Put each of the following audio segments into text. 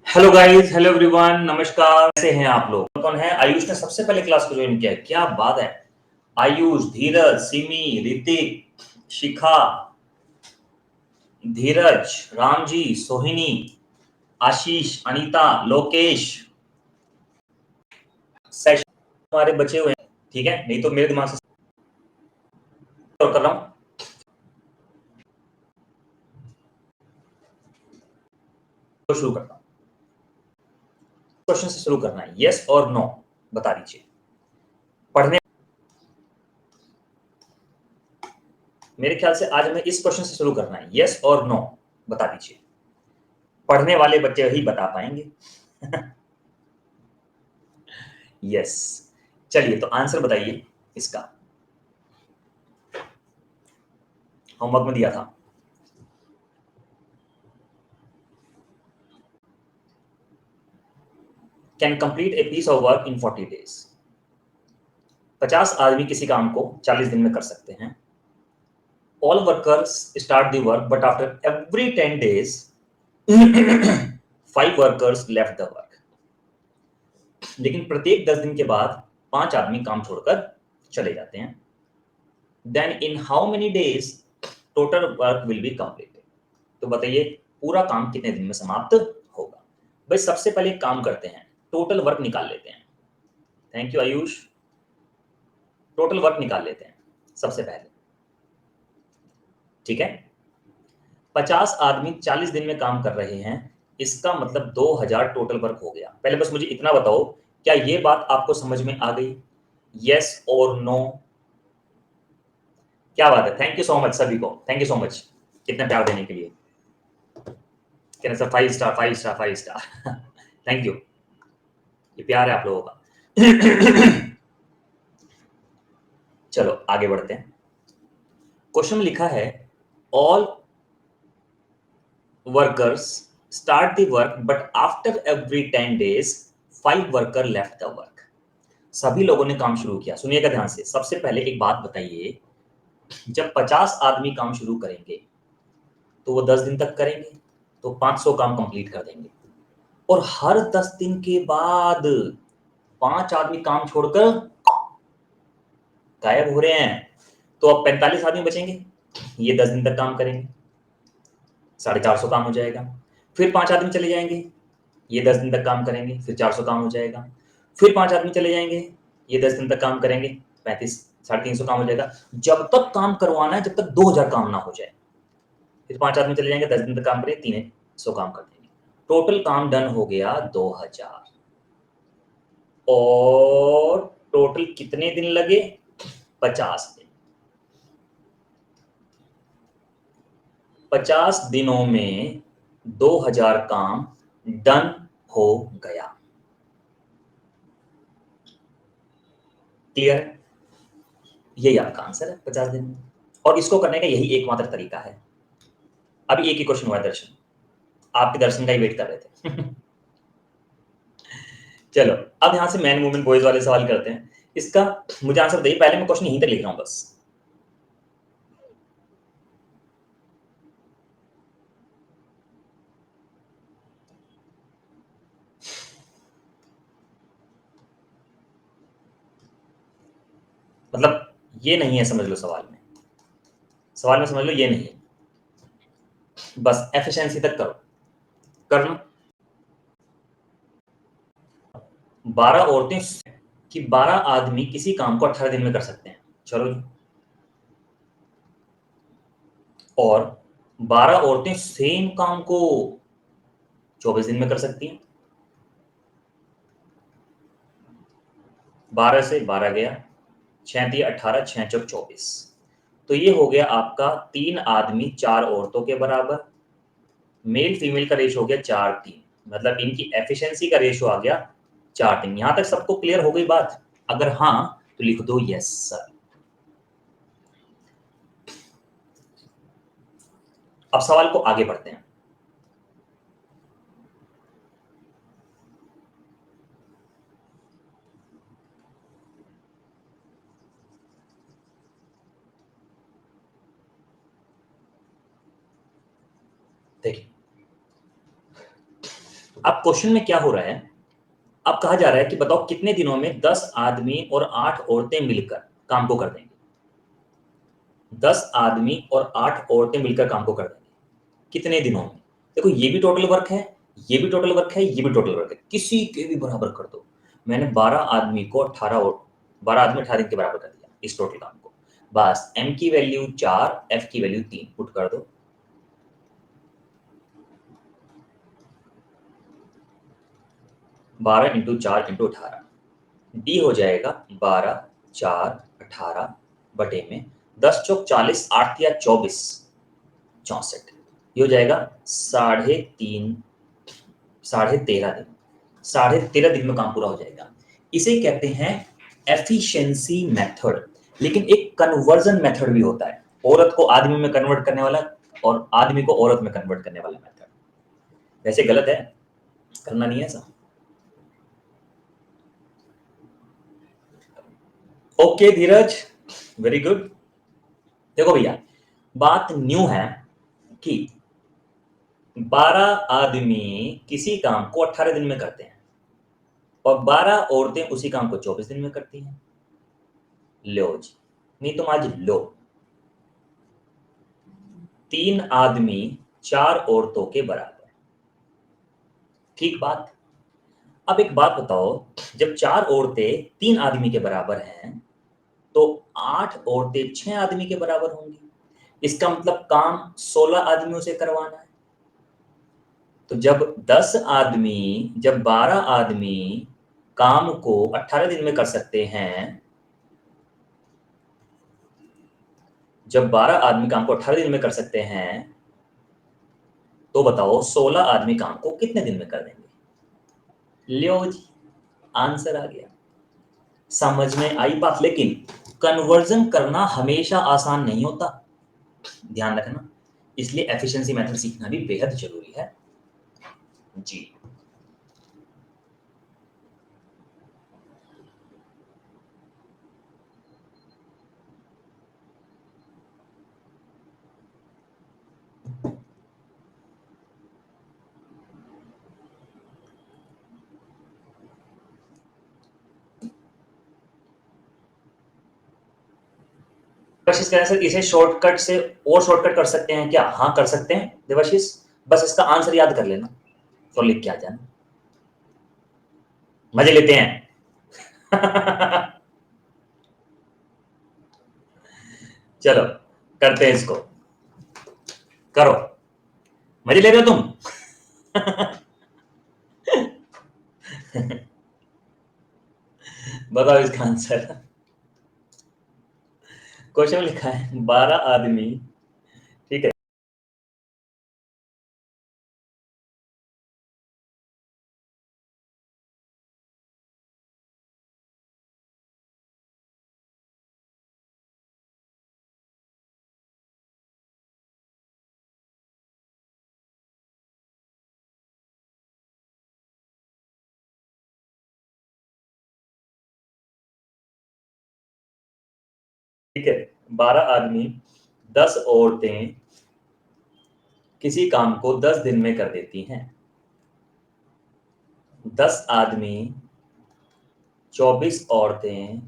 Hello guys, hello everyone, नमस्कार। कैसे हैं आप लोग? कौन है? आयुष ने सबसे पहले क्लास को ज्वाइन किया है। क्या बात है! आयुष, धीरज, सिमी, ऋतिक, शिखा, धीरज, रामजी, सोहिनी, आशीष, अनीता, लोकेश, सेशन हमारे बचे हुए हैं। ठीक है, नहीं तो मेरे दिमाग से और कर रहा हूं। तो शुरू करता हूं। क्वेश्चन से शुरू करना है। यस और नो बता दीजिए। पढ़ने मेरे ख्याल से आज हमें इस क्वेश्चन से शुरू करना है। यस और नो बता दीजिए। पढ़ने वाले बच्चे ही बता पाएंगे। यस। चलिए, तो आंसर बताइए इसका। होमवर्क में दिया था। Can complete a piece of work in 40 days. 50 आदमी किसी काम को 40 दिन में कर सकते हैं। All workers start the work but after every 10 days 5 workers left the work. लेकिन प्रत्येक 10 दिन के बाद 5 आदमी काम छोड़कर चले जाते हैं। Then in how many days total work will be completed. तो बताइए पूरा काम कितने दिन में समाप्त होगा। भाई सबसे पहले एक काम करते हैं, टोटल वर्क निकाल लेते हैं। Thank you Ayush. Total work निकाल लेते हैं सबसे पहले। ठीक है, 50 आदमी 40 दिन में काम कर रहे हैं, इसका मतलब 2000 टोटल वर्क हो गया। पहले बस मुझे इतना बताओ, क्या ये बात आपको समझ में आ गई? यस और नो? क्या बात है, थैंक यू सो मच सभी को, थैंक यू सो मच कितना प्यार देने के लिए। कहना sir 5 star 5 star 5 star. Thank you, ये प्यार है आप लोगों का। चलो आगे बढ़ते हैं। क्वेश्चन में लिखा है all workers start the work but after every 10 days 5 worker left the work. सभी लोगों ने काम शुरू किया। सुनिएगा ध्यान से। सबसे पहले एक बात बताइए, जब 50 आदमी काम शुरू करेंगे तो वो 10 दिन तक करेंगे, तो 500 काम कंप्लीट कर देंगे। और हर 10 दिन के बाद 5 आदमी काम छोड़कर गायब हो रहे हैं, तो अब 45 आदमी बचेंगे। ये 10 दिन तक काम करेंगे, 450 काम हो जाएगा। फिर 5 आदमी चले जाएंगे, ये 10 दिन तक काम करेंगे, फिर 400 काम हो जाएगा। फिर 5 आदमी चले जाएंगे, ये 10 दिन तक काम करेंगे, 35 350 काम हो जाएगा। जब तक काम करवाना है, जब तक 2000 काम ना हो जाए। फिर 5 आदमी चले जाएंगे, 10 दिन तक काम करेंगे, 300 काम कर देंगे। टोटल काम डन हो गया 2000। और टोटल कितने दिन लगे? 50 दिन। 50 दिनों में 2000 काम डन हो गया। क्लियर? यही आपका आंसर है 50 दिन में। और इसको करने का यही एकमात्र तरीका है। अभी एक ही क्वेश्चन हुआ है दर्शन, आपके दर्शन का ही वेट कर रहे थे। चलो अब यहां से मैन वुमेन बॉयज वाले सवाल करते हैं। इसका मुझे आंसर बताइए। पहले मैं क्वेश्चन यहीं तक लिख रहा हूं बस। मतलब ये नहीं है, समझ लो सवाल में। सवाल में समझ लो ये नहीं है, बस एफिशिएंसी तक करो। कर लो। 12 औरतें कि 12 आदमी किसी काम को 18 दिन में कर सकते हैं। चलो जी। और 12 औरतें सेम काम को 24 दिन में कर सकती हैं। 12 से 12 गया, 6 दिए 18, 6 चौक 24। तो ये हो गया आपका 3 आदमी 4 औरतों के बराबर। मेल फीमेल का रेशो हो गया 4:3, मतलब इनकी एफिशिएंसी का रेशो आ गया 4:3। यहां तक सबको क्लियर हो गई बात? अगर हाँ तो लिख दो यस सर। अब सवाल को आगे बढ़ते हैं। देखिए अब क्वेश्चन में क्या हो रहा है, अब कहा जा रहा है कि बताओ कितने दिनों में 10 आदमी और 8 औरतें मिलकर काम को कर देंगे। 10 आदमी और 8 औरतें मिलकर काम को कर देंगे कितने दिनों में। देखो ये भी टोटल वर्क है, ये भी टोटल वर्क है, ये भी टोटल वर्क है, किसी के भी बराबर कर दो। मैंने 12 आदमी को 18 और 12 आदमी 18 दिन के बराबर कर दिया इस टोटल काम को। बस m की वैल्यू 4, f की वैल्यू 3 पुट कर दो। 12 इंटू 4 इंटू 18, डी हो जाएगा 12 4 18 बटे में 10 चौक 40, 8 या 24 64, ये हो जाएगा 3.5 13.5 दिन। 13.5 दिन में काम पूरा हो जाएगा। इसे कहते हैं एफिशिएंसी मेथड। लेकिन एक कन्वर्जन मेथड भी होता है, औरत को आदमी में कन्वर्ट करने वाला और आदमी को औरत में कन्वर्ट करने वाला मेथड। वैसे गलत है, करना नहीं है ऐसा। ओके धीरज, वेरी गुड। देखो भैया, बात न्यू है कि 12 आदमी किसी काम को 18 दिन में करते हैं और 12 औरतें उसी काम को 24 दिन में करती हैं। लो जी, नहीं तुम आज लो। 3 आदमी 4 औरतों के बराबर, ठीक बात। अब एक बात बताओ, जब 4 औरतें 3 आदमी के बराबर हैं तो 8 औरतें 6 आदमी के बराबर होंगी। इसका मतलब काम 16 आदमियों से करवाना है। तो जब 12 आदमी काम को 18 दिन में कर सकते हैं, जब 12 आदमी काम को 18 दिन में कर सकते हैं, तो बताओ 16 आदमी काम को कितने दिन में कर देंगे। लो जी, आंसर आ गया। समझ में आई बात। लेकिन कन्वर्जन करना हमेशा आसान नहीं होता, ध्यान रखना। इसलिए एफिशिएंसी मेथड सीखना भी बेहद जरूरी है जी। देवाशीष कह रहे हैं सर इसे शॉर्टकट से और शॉर्टकट कर सकते हैं क्या। हाँ कर सकते हैं देवाशीष, बस इसका आंसर याद कर लेना तो लिख के आ जाना। मजे लेते हैं। चलो करते हैं इसको, करो। मजे ले रहे हो तुम। बताओ इसका आंसर। क्वेश्चन में लिखा है 12 आदमी, ठीक है। ठीक है, 12 आदमी 10 औरतें किसी काम को 10 दिन में कर देती हैं। 10 आदमी 24 औरतें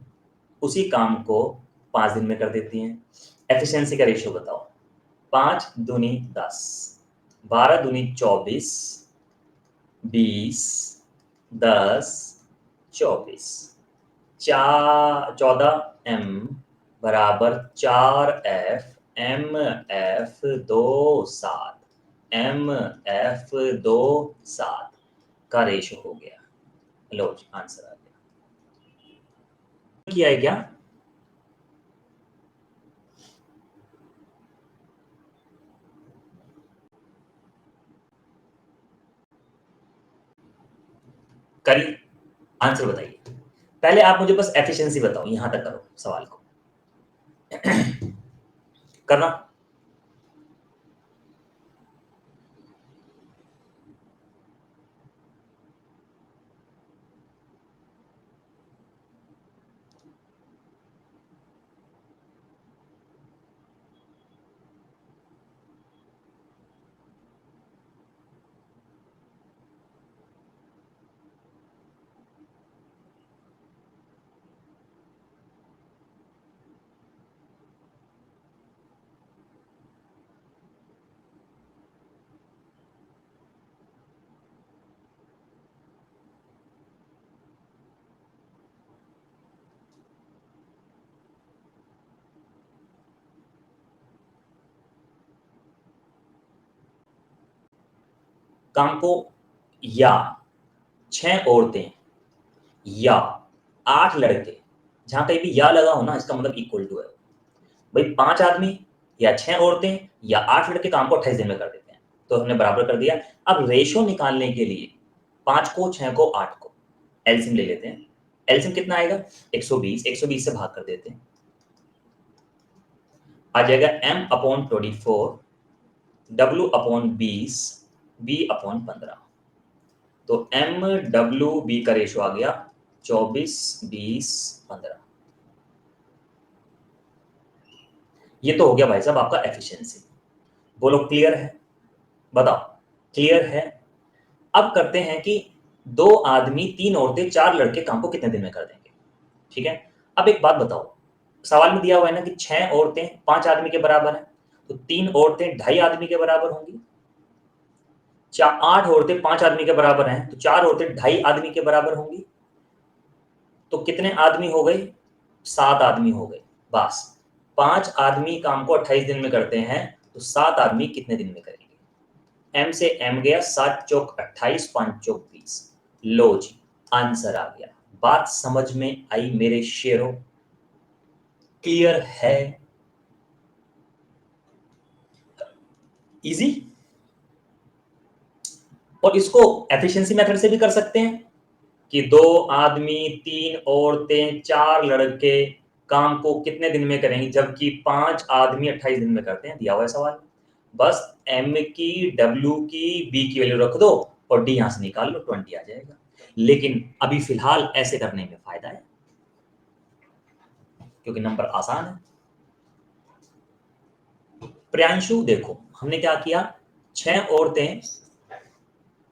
उसी काम को 5 दिन में कर देती हैं। एफिशिएंसी का रेशियो बताओ। 5 दूनी 10, 12 दूनी 24, 20, 10, 24, 14m बराबर 4f, का रेशो हो गया। लो आंसर आ गया। किया है क्या। करिए, आंसर बताइए। पहले आप मुझे बस एफिशिएंसी बताओ, यहां तक करो सवाल को। करना। काम को या 6 औरतें या 8 लड़के, जहां कहीं भी या लगा हो ना, इसका मतलब इक्वल टू है भाई 5 आदमी या 6 औरतें या 8 लड़के काम को 28 दिन में कर देते हैं। तो हमने बराबर कर दिया। अब रेशो निकालने के लिए 5 को, 6 को, 8 को एलसीएम ले लेते हैं। एलसीएम कितना आएगा? 120। 120 से भाग कर देते हैं, आ जाएगा m/24 w/20 b/15। तो MWB का रेशो आ गया 24, 20, 15। ये तो हो गया भाई साहब आपका एफिशिएंसी। बोलो क्लियर है? बताओ क्लियर है? अब करते हैं कि 2 आदमी, 3 औरतें, 4 लड़के काम को कितने दिन में कर देंगे। ठीक है, अब एक बात बताओ, सवाल में दिया हुआ है ना कि 6 औरतें 5 आदमी के बराबर है, तो 3 औरतें 2.5 आदमी के बराबर होंगी। 8 औरतें 5 आदमी के बराबर हैं, तो 4 औरतें 2.5 आदमी के बराबर होंगी। तो कितने आदमी हो गए? 7 आदमी हो गए। बस 5 आदमी काम को 28 दिन में करते हैं, तो 7 आदमी कितने दिन में करेंगे? m से m गया, 7 चौक 28, 5 चौक 20। लो जी, आंसर आ गया। बात समझ में आई मेरे शेरों? क्लियर है? इजी। और इसको एफिशिएंसी मेथड से भी कर सकते हैं कि 2 आदमी, 3 औरतें, 4 लड़के काम को कितने दिन में करेंगे, जबकि 5 आदमी 28 दिन में करते हैं। दिया हुआ है सवाल। बस m की, w की, b की वैल्यू रख दो और d यहां से निकाल लो, 20 आ जाएगा। लेकिन अभी फिलहाल ऐसे करने में फायदा है क्योंकि नंबर आसान है। प्रियांशु देखो, हमने क्या किया, 6 औरतें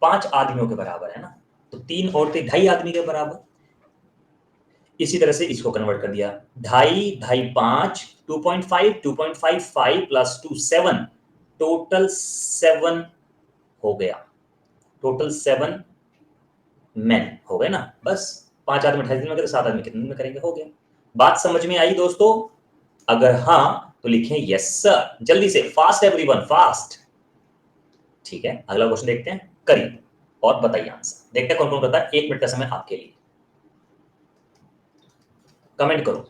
5 आदमियों के बराबर है ना, तो 3 औरतें 2.5 आदमी के बराबर। इसी तरह से इसको कन्वर्ट कर दिया, 2.5, 2.5, 5, 2.5, 2.55 प्लस 2, 7, टोटल 7 हो गया। टोटल 7 मैन हो गए ना। बस 5 आदमी 28 दिन में करें, 7 आदमी कितने दिन में करेंगे, हो गया। बात समझ में आई दोस्तों? अगर हाँ तो लिखें यस सर, जल्दी से, फास्ट एवरीवन, फास्ट। ठीक है, अगला क्वेश्चन देखते हैं, करिए और बताइए आंसर। देखते हैं कौन कौन करता है। 1 मिनट का समय आपके लिए, कमेंट करो।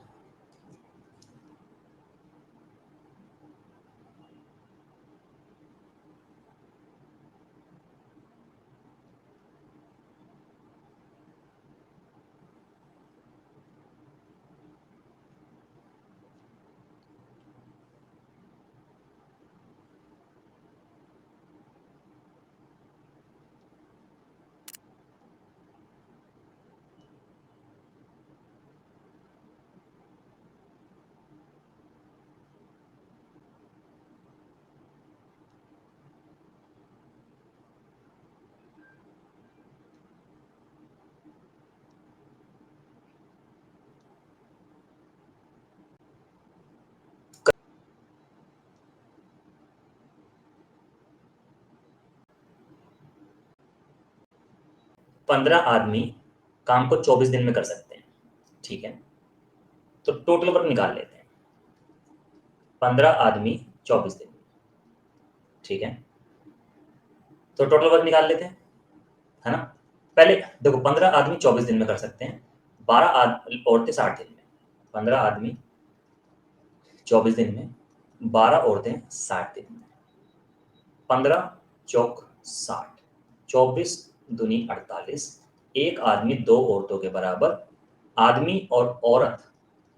पंद्रह आदमी काम को 24 दिन में कर सकते हैं। ठीक है, तो टोटल वर्क निकाल लेते हैं। 15 आदमी 24 दिन में, ठीक है, तो टोटल वर्क निकाल लेते हैं, है ना। पहले देखो, 15 आदमी 24 दिन में कर सकते हैं, 12 औरतें 60 दिन में। 15 आदमी 24 दिन में, 12 औरतें 60 दिन में। 15 चौक 60, 24 दूनी 48, एक आदमी 2 औरतों के बराबर। आदमी और औरत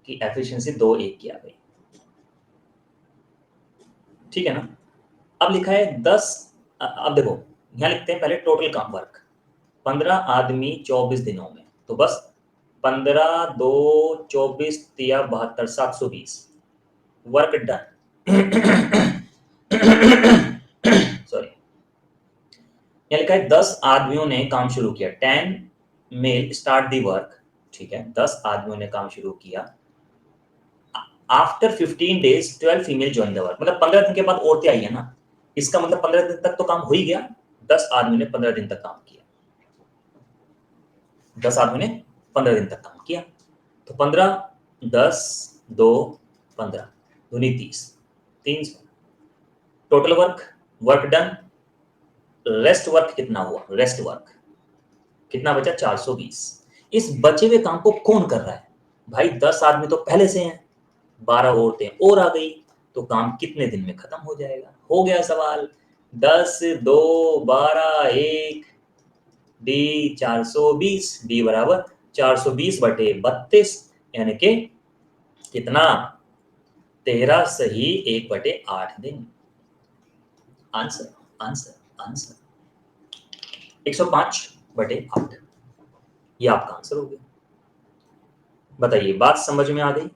की एफिशिएंसी 2 1 की आ गई। ठीक है ना। अब लिखा है 10। अब देखो, यहां लिखते हैं पहले टोटल काम वर्क, 15 आदमी 24 दिनों में, तो बस 15 2 24 तिया 72, 720 वर्क डन। सॉरी, यहाँ लिखा है 10 आदमियों ने काम शुरू किया, 10 मेल स्टार्ट दी वर्क। ठीक है, 10 आदमियों ने काम शुरू किया। After 15 days 12 female join the work, मतलब 15 दिन के बाद औरतें आई है ना, इसका मतलब 15 दिन तक तो काम हो ही गया। 10 आदमी ने 15 दिन तक काम किया। 10 आदमी ने 15 दिन तक काम किया, तो 15 10 2 15 दूनी 30, 300 total work, work done rest work कितना हुआ, रेस्ट वर्क कितना बचा, 420। इस बचे हुए काम को कौन कर रहा है भाई, 10 आदमी तो पहले से हैं, 12 औरतें और आ गई, तो काम कितने दिन में खत्म हो जाएगा। हो गया सवाल। 10 2 12 1 डी 420, डी बराबर 420/32, यानी कि कितना, 13 सही 1/8 दिन। आंसर आंसर आंसर 105/8, ये आपका आंसर हो गया। बताइए, बात समझ में आ गई।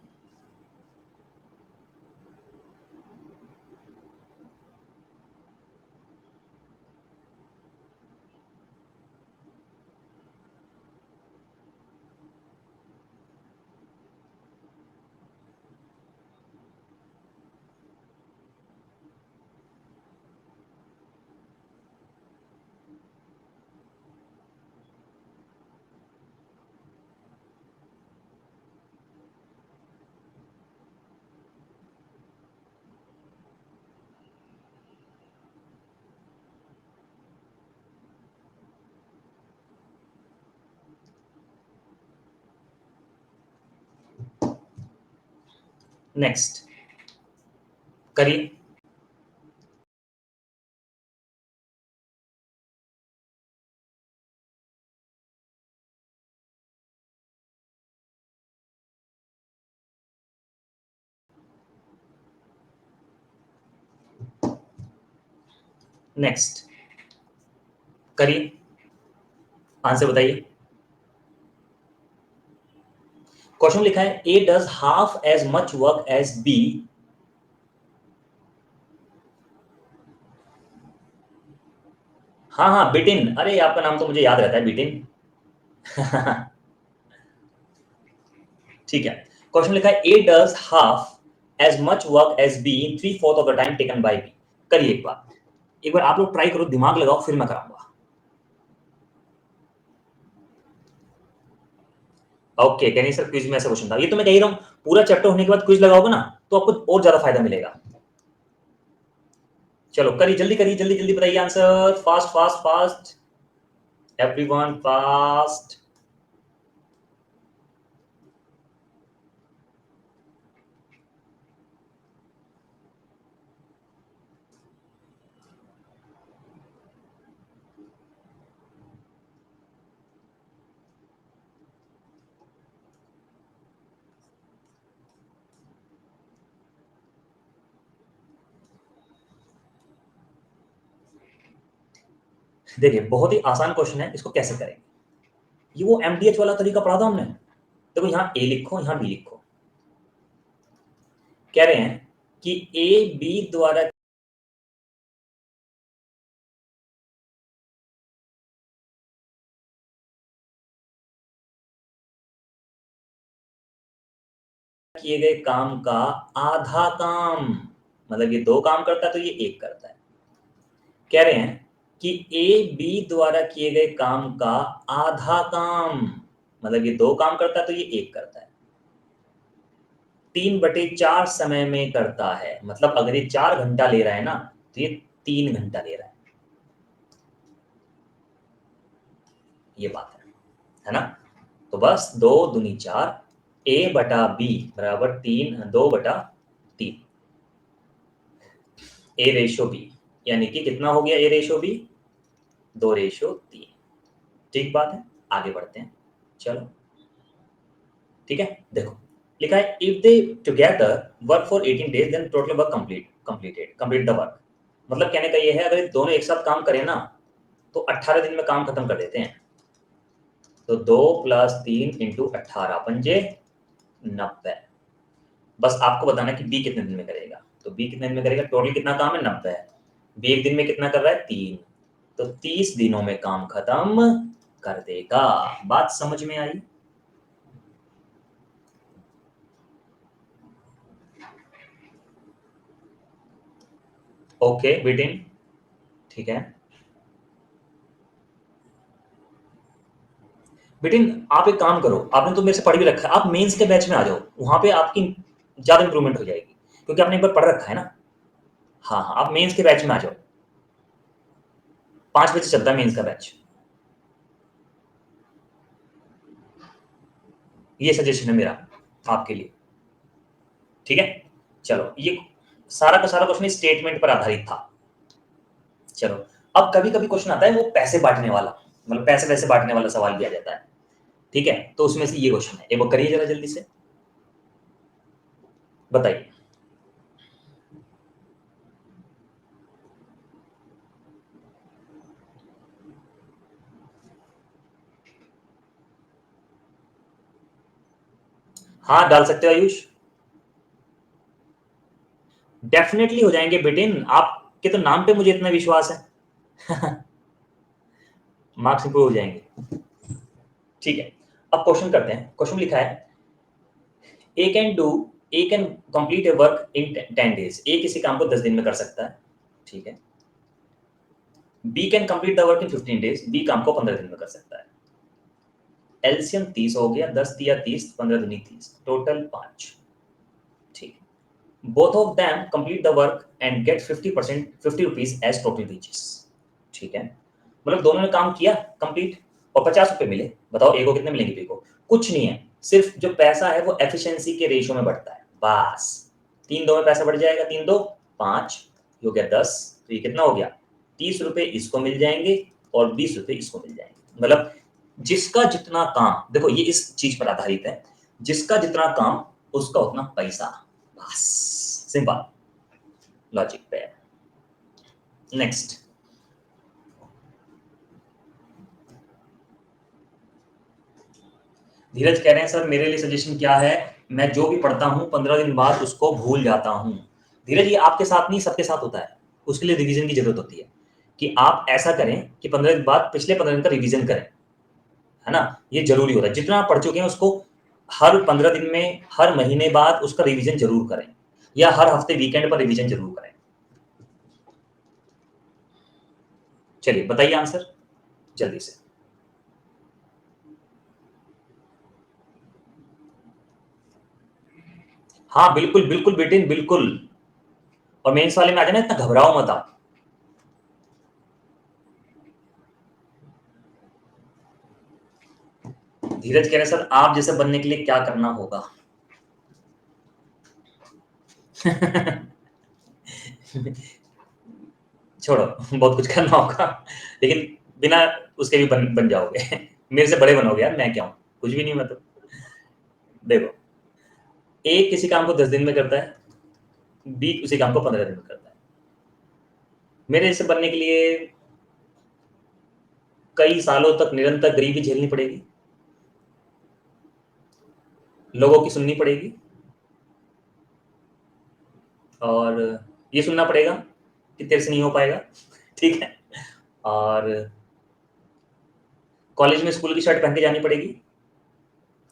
नेक्स्ट करिए। नेक्स्ट करिए, आंसर बताइए। क्वेश्चन लिखा है A does half as much work as B. हाँ हाँ बिटिन, अरे आपका नाम तो मुझे याद रहता है, बिटिन। ठीक है। क्वेश्चन लिखा है A does half as much work as B in 3/4 of the time taken by B. करिए एक बार आप लोग ट्राई करो, दिमाग लगाओ, फिर मैं कराऊंगा। ओके कहनी सर क्विज में ऐसा क्वेश्चन था, ये तो मैं कह ही रहा हूं, पूरा चैप्टर होने के बाद क्विज लगाओगे ना तो आपको और ज्यादा फायदा मिलेगा। चलो करिए, जल्दी करिए, जल्दी जल्दी बताइए answer, fast fast fast, everyone fast. देखिए बहुत ही आसान क्वेश्चन है, इसको कैसे करेंगे, ये वो एमडीएच वाला तरीका पढ़ा था हमने। देखो यहाँ ए लिखो, यहाँ बी लिखो। कह रहे हैं कि ए बी द्वारा किए गए काम का आधा काम, मतलब ये 2 काम करता है तो ये 1 करता है। कह रहे हैं कि ए बी द्वारा किए गए काम का आधा काम, मतलब ये 2 काम करता है तो ये 1 करता है। 3/4 समय में करता है, मतलब अगर ये 4 घंटा ले रहा है ना तो ये 3 घंटा ले रहा है, ये बात है ना। तो बस 2 दूनी 4, ए बटा बी बराबर 2/3, ए रेशो बी, यानी कि कितना हो गया ए रेशो बी, 2/3। ठीक बात है, आगे बढ़ते हैं। चलो ठीक है, देखो लिखा है if they together work for 18 days then total work complete the work. मतलब कहने का ये है, अगर दोनों एक साथ काम करें ना तो 18 दिन में काम खत्म कर देते हैं। तो 2 + 3 × 18 पंजे 90। बस आपको बताना कि बी कितने दिन में करेगा, तो बी कितने दिन में करेगा, टोटल कितना काम है 90, बी एक दिन में कितना कर रहा है 3, तो 30 दिनों में काम खत्म कर देगा। बात समझ में आई। ओके बिटिन, ठीक है। बिटिन आप एक काम करो, आपने तो मेरे से पढ़ भी रखा है, आप मेंस के बैच में आ जाओ, वहां पे आपकी ज्यादा इंप्रूवमेंट हो जाएगी, क्योंकि आपने एक बार पढ़ रखा है ना। हाँ हाँ, आप मेंस के बैच में आ जाओ। 5 बजे चलता है मेंस का बैच। ये सजेशन है मेरा आपके लिए, ठीक है। चलो, ये सारा का सारा क्वेश्चन स्टेटमेंट पर आधारित था। चलो, अब कभी कभी क्वेश्चन आता है वो पैसे बांटने वाला, मतलब पैसे वैसे बांटने वाला सवाल दिया जाता है, ठीक है। तो उसमें से ये क्वेश्चन है, एक बार करिए जरा जल्दी से, बताइए। हाँ, डाल सकते हो आयुष, डेफिनेटली हो जाएंगे बेटिन, आपके तो नाम पे मुझे इतना विश्वास है। मार्क्स इंप्रूव हो जाएंगे, ठीक है। अब क्वेश्चन करते हैं। क्वेश्चन लिखा है, A can complete a work in 10 days. A किसी काम को 10 दिन में कर सकता है, ठीक है। B can complete the work in 15 days. B काम को 15 दिन में कर सकता है। एलसीएम 30 हो गया, 10 दिया 30, 15 दूनी 30, टोटल 5, ठीक है। Both of them complete the work and get 50%, 50 rupees as total wages, ठीक है। मतलब दोनों ने काम किया कंप्लीट और 50 रुपए मिले। बताओ ए को कितने मिलेंगे, बी को? कुछ नहीं है, सिर्फ जो पैसा है वो एफिशिएंसी के रेशियो में बढ़ता है, बस। 3 2 में पैसा बढ़ जाएगा, 3 2 5, हो गया 10। तो ये कितना हो गया, 30 रुपए इसको मिल जाएंगे और 20 रुपए इसको मिल जाएंगे। मतलब जिसका जितना काम, देखो ये इस चीज पर आधारित है, जिसका जितना काम उसका उतना पैसा, बस, सिंपल लॉजिक पे। नेक्स्ट, धीरज कह रहे हैं, सर मेरे लिए सजेशन क्या है, मैं जो भी पढ़ता हूँ 15 दिन बाद उसको भूल जाता हूँ। धीरज, ये आपके साथ नहीं सबके साथ होता है, उसके लिए रिवीजन की जरूरत होती है, कि आप ऐसा करें कि 15 दिन बाद पिछले 15 दिन का रिवीजन करें, है ना। ये जरूरी होता है, जितना आप पढ़ चुके हैं उसको हर 15 दिन में, हर महीने बाद उसका रिवीजन जरूर करें, या हर हफ्ते वीकेंड पर रिवीजन जरूर करें। चलिए बताइए आंसर जल्दी से। हाँ बिल्कुल बिल्कुल बेटिन, बिल्कुल। और मेंस वाले में आ जाना, इतना घबराओ मत आप। धीरज कह रहे सर आप जैसे बनने के लिए क्या करना होगा। छोड़ो, बहुत कुछ करना होगा, लेकिन बिना उसके भी बन जाओगे। मेरे से बड़े बनोगे यार, मैं क्या हूं, कुछ भी नहीं मतलब। देखो, ए किसी काम को 10 दिन में करता है, बी उसी काम को 15 दिन में करता है। मेरे जैसे बनने के लिए कई सालों तक निरंतर गरीबी झेलनी पड़ेगी, लोगों की सुननी पड़ेगी, और ये सुनना पड़ेगा कि तेरे से नहीं हो पाएगा, ठीक है। और कॉलेज में स्कूल की शर्ट पहन के जानी पड़ेगी,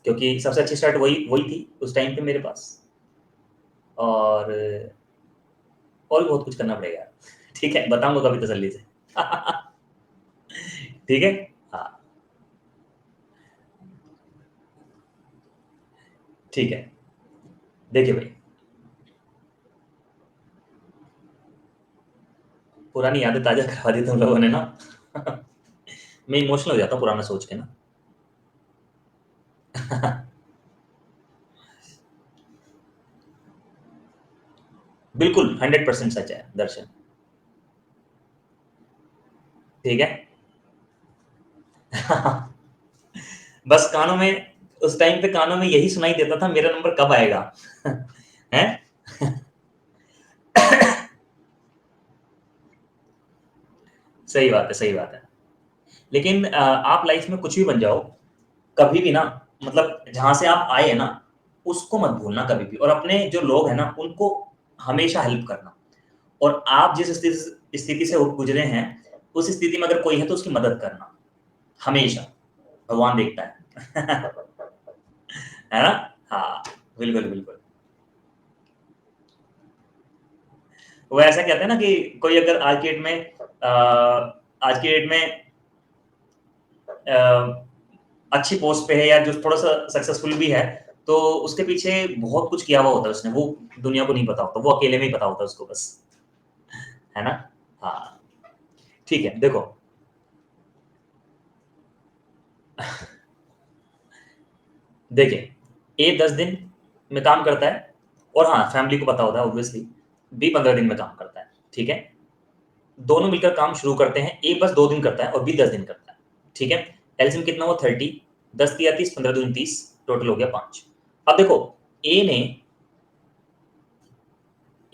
क्योंकि सबसे अच्छी शर्ट वही वही थी उस टाइम पे मेरे पास। और भी बहुत कुछ करना पड़ेगा, ठीक है, बताऊंगा कभी तसल्ली से। ठीक है, हाँ, ठीक है। देखिए भाई, पुरानी यादें ताजा करवा दी तुम लोगों ने ना। मैं इमोशनल हो जाता हूँ पुराना सोच के ना। बिल्कुल 100% सच है दर्शन, ठीक है। बस कानों में, उस टाइम पे कानों में यही सुनाई देता था, मेरा नंबर कब आएगा। हैं। सही बात है, सही बात है। लेकिन आप लाइफ में कुछ भी बन जाओ, कभी भी ना, मतलब जहां से आप आए हैं ना, उसको मत भूलना कभी भी, और अपने जो लोग हैं ना उनको हमेशा हेल्प करना। और आप जिस स्थिति से गुजरे हैं, उस स्थिति में अगर कोई है तो उसकी मदद करना हमेशा, भगवान देखता है। है ना। हाँ, बिल्कुल बिल्कुल। वो ऐसा कहते हैं ना कि कोई अगर आज की डेट में अच्छी पोस्ट पे है, या जो थोड़ा सा सक्सेसफुल भी है, तो उसके पीछे बहुत कुछ किया हुआ होता है उसने, वो दुनिया को नहीं पता होता, वो अकेले में ही पता होता है उसको बस, है ना। हाँ, ठीक है। देखो, देखिए, ए 10 दिन में काम करता है और हाँ, फैमिली को पता होता है ऑब्वियसली, बी 15 दिन में काम करता है, ठीक है? दोनों मिलकर काम शुरू करते हैं, ए बस 2 दिन करता है और बी 10 दिन करता है, ठीक है? एलसीएम कितना हुआ 30, 10 तिया 30, 15 दूनी 30, टोटल हो गया 5। अब देखो, ए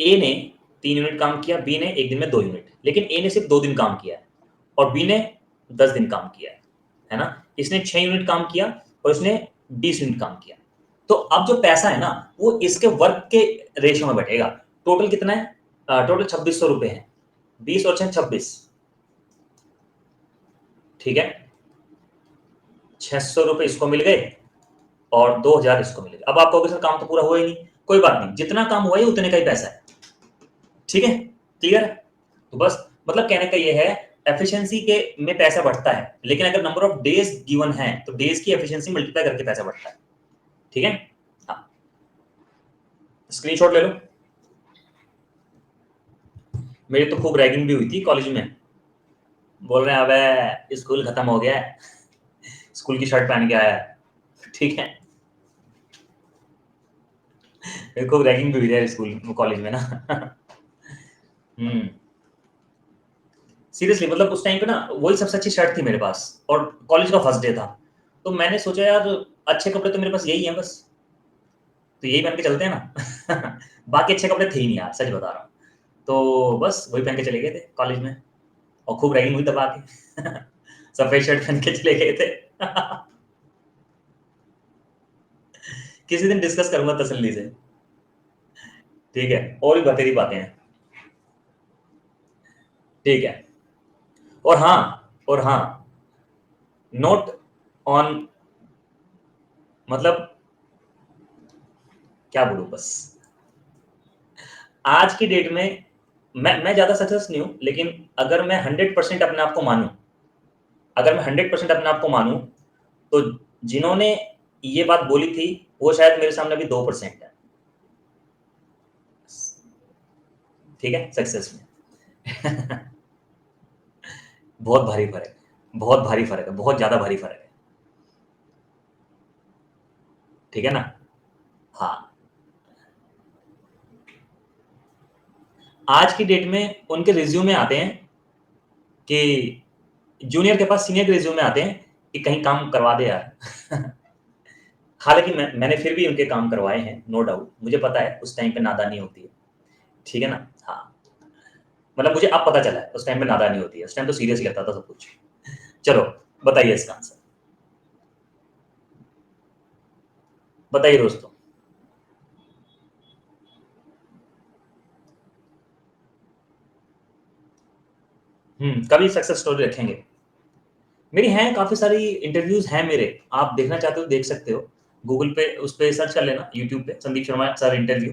ने 3 यूनिट काम किया, बी ने 1 दिन में 2 यूनिट, लेकिन ए ने सिर्फ 2 दिन काम किया है और बी ने 10 दिन काम किया है ना? इसने 6 यूनिट काम किया और इसने 20 यूनिट काम किया। तो अब जो पैसा है ना, वो इसके वर्क के रेशियो में बैठेगा। टोटल कितना है? टोटल 2600 रुपए है। 20 और 6 26, ठीक है? 600 रुपए इसको मिल गए और 2000 इसको मिल गए। अब आप कहोगे सर काम तो पूरा हुआ ही नहीं। कोई बात नहीं, जितना काम हुआ है उतने का ही पैसा है, ठीक है? क्लियर है? तो बस मतलब कहने का ये है, एफिशिएंसी के में पैसा बढ़ता है, लेकिन अगर नंबर ऑफ डेज गिवन है तो डेज की एफिशिएंसी मल्टीप्लाई करके पैसा बढ़ता है, ठीक है? हाँ, स्क्रीनशॉट ले लो। मेरी तो खूब रैगिंग भी हुई थी कॉलेज में। बोल रहे हैं अबे स्कूल खत्म हो गया है, स्कूल की शर्ट पहन के आया है, ठीक है? मेरे को रैगिंग भी हुई है स्कूल कॉलेज में ना। हम्म, सीरियसली मतलब उस टाइम पे ना वही सबसे अच्छी शर्ट थी मेरे पास और कॉलेज का फर्स्ट डे था। तो मैंने सोचा यार अच्छे कपड़े तो मेरे पास यही हैं बस, तो यही पहन के चलते हैं ना। बाकी अच्छे कपड़े थे ही नहीं यार, सच बता रहा हूँ। तो बस वही पहन के चले गए थे कॉलेज में और खूब रैगिंग हुई दबा के। सफेद शर्ट पहन के चले गए थे। किसी दिन डिस्कस करूंगा तसल्ली से, ठीक है? और भी बतेरी बातें हैं, ठीक है? और हाँ, नोट ऑन, मतलब क्या बोलूं बस, आज की डेट में मैं ज्यादा सक्सेस नहीं हूं, लेकिन अगर मैं 100% अपने आप को मानूं, अगर मैं 100% अपने आप को मानूं, तो जिन्होंने ये बात बोली थी वो शायद मेरे सामने अभी 2% है, ठीक है, सक्सेस में। बहुत भारी फर्क है, बहुत भारी फर्क है, बहुत ज्यादा भारी फर्क है, ठीक है ना? हाँ, आज की डेट में उनके रिज्यूमे आते हैं कि जूनियर के पास सीनियर के रिज्यूमे आते हैं कि कहीं काम करवा दे यार। हालांकि मैंने फिर भी उनके काम करवाए हैं, नो डाउट, मुझे पता है उस टाइम पे नादानी होती है, ठीक है ना? हाँ, मतलब मुझे अब पता चला है उस टाइम पे नादानी होती है, उस टाइम तो सीरियस ही लगता था सब कुछ। चलो, बताइए इसका आंसर, बताइए दोस्तों। कभी सक्सेस स्टोरी रखेंगे। मेरी हैं काफी सारी इंटरव्यूज हैं मेरे, आप देखना चाहते हो देख सकते हो, गूगल पे उस पे सर्च कर लेना, यूट्यूब पे संदीप शर्मा सर इंटरव्यू,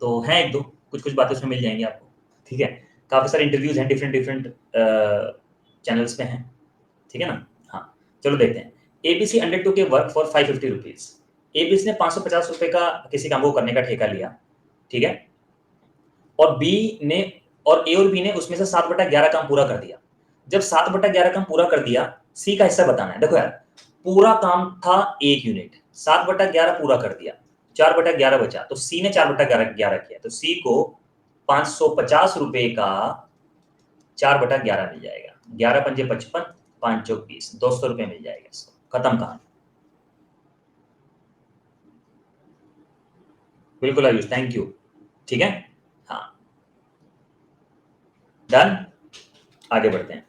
तो हैं एक दो, कुछ कुछ बातें उसमें मिल जाएंगी आपको, ठीक है? काफी सारे इंटरव्यूज हैं, डिफरेंट डिफरेंट चैनल्स पे हैं, ठीक है ना? हाँ, चलो देखते हैं। एबीसी अंडरटूक के वर्क फॉर 550 रुपीज। एबीसी ने 550 रुपए का किसी काम को करने का ठेका लिया, ठीक है? और बी ने, और ए और बी ने उसमें से 7/11 काम पूरा कर दिया। जब 7/11 काम पूरा कर दिया, सी का हिस्सा बताना है। देखो यार, पूरा काम था 1 यूनिट, 7/11 पूरा कर दिया, 4/11 बचा, तो सी ने 4/11 किया, तो सी को 550 रुपए का 4/11 मिल जाएगा। 11×5 = 55, 5×4 = 20, 200 रुपए मिल जाएगा इसको। खत्म कहानी। बिल्कुल आयुष, थैंक यू, ठीक है? हाँ, डन, आगे बढ़ते हैं।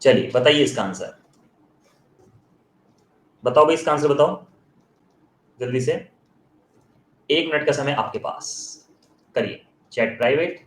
चलिए बताइए इसका आंसर, बताओ भाई इसका आंसर बताओ जल्दी से। 1 मिनट का समय आपके पास, करिए चैट प्राइवेट।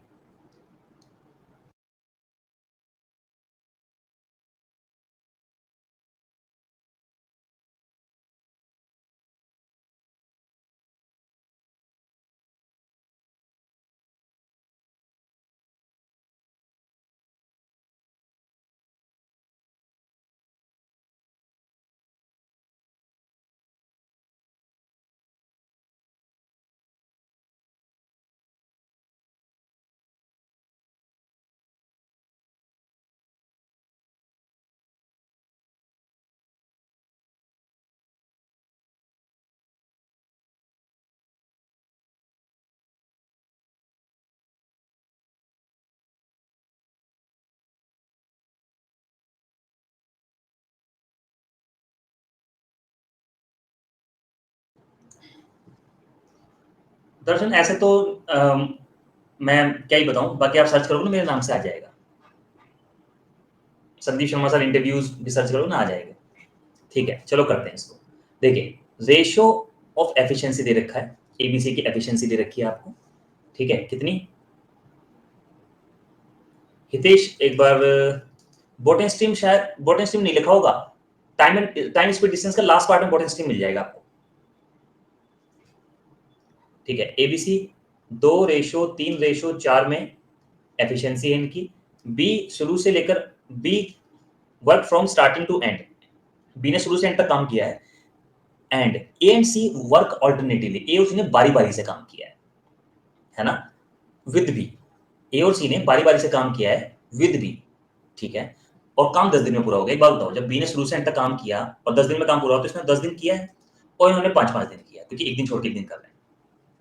दर्शन ऐसे तो मैं क्या ही बताऊं, बाकी आप सर्च करोगे ना मेरे नाम से आ जाएगा, संदीप शर्मा सर इंटरव्यूज भी सर्च करोगे ना आ जाएगा। ठीक है, चलो करते हैं इसको। देखिए, रेशियो ऑफ एफिशिएंसी दे रखा है, एबीसी की एफिशिएंसी दे रखी है आपको। ठीक है, कितनी? हितेश एक बार बोटेन स्ट्रीम, शायद बोटेन स्ट्रीम नहीं लिखा होगा, टाइम स्पीड डिस्टेंस का लास्ट पार्ट में बोटेन स्ट्रीम मिल जाएगा आपको। ठीक है, एबीसी 2:3:4 में एफिशिएंसी है इनकी। बी शुरू से लेकर, B work from starting to end, B ने शुरू से एंड तक काम किया है। And A and C work alternatively, A और सी ने बारी बारी से काम किया है ना, विद बी। ए और सी ने बारी बारी से काम किया है विद बी। ठीक है, और काम 10 दिन में पूरा हो गया। एक बात बताओ, जब बी ने शुरू से एंड तक काम किया और 10 दिन में काम पूरा हो, तो इसने 10 दिन किया है और इन्होंने 5-5 दिन किया, क्योंकि एक दिन छोड़ के एक दिन कर रहे हैं।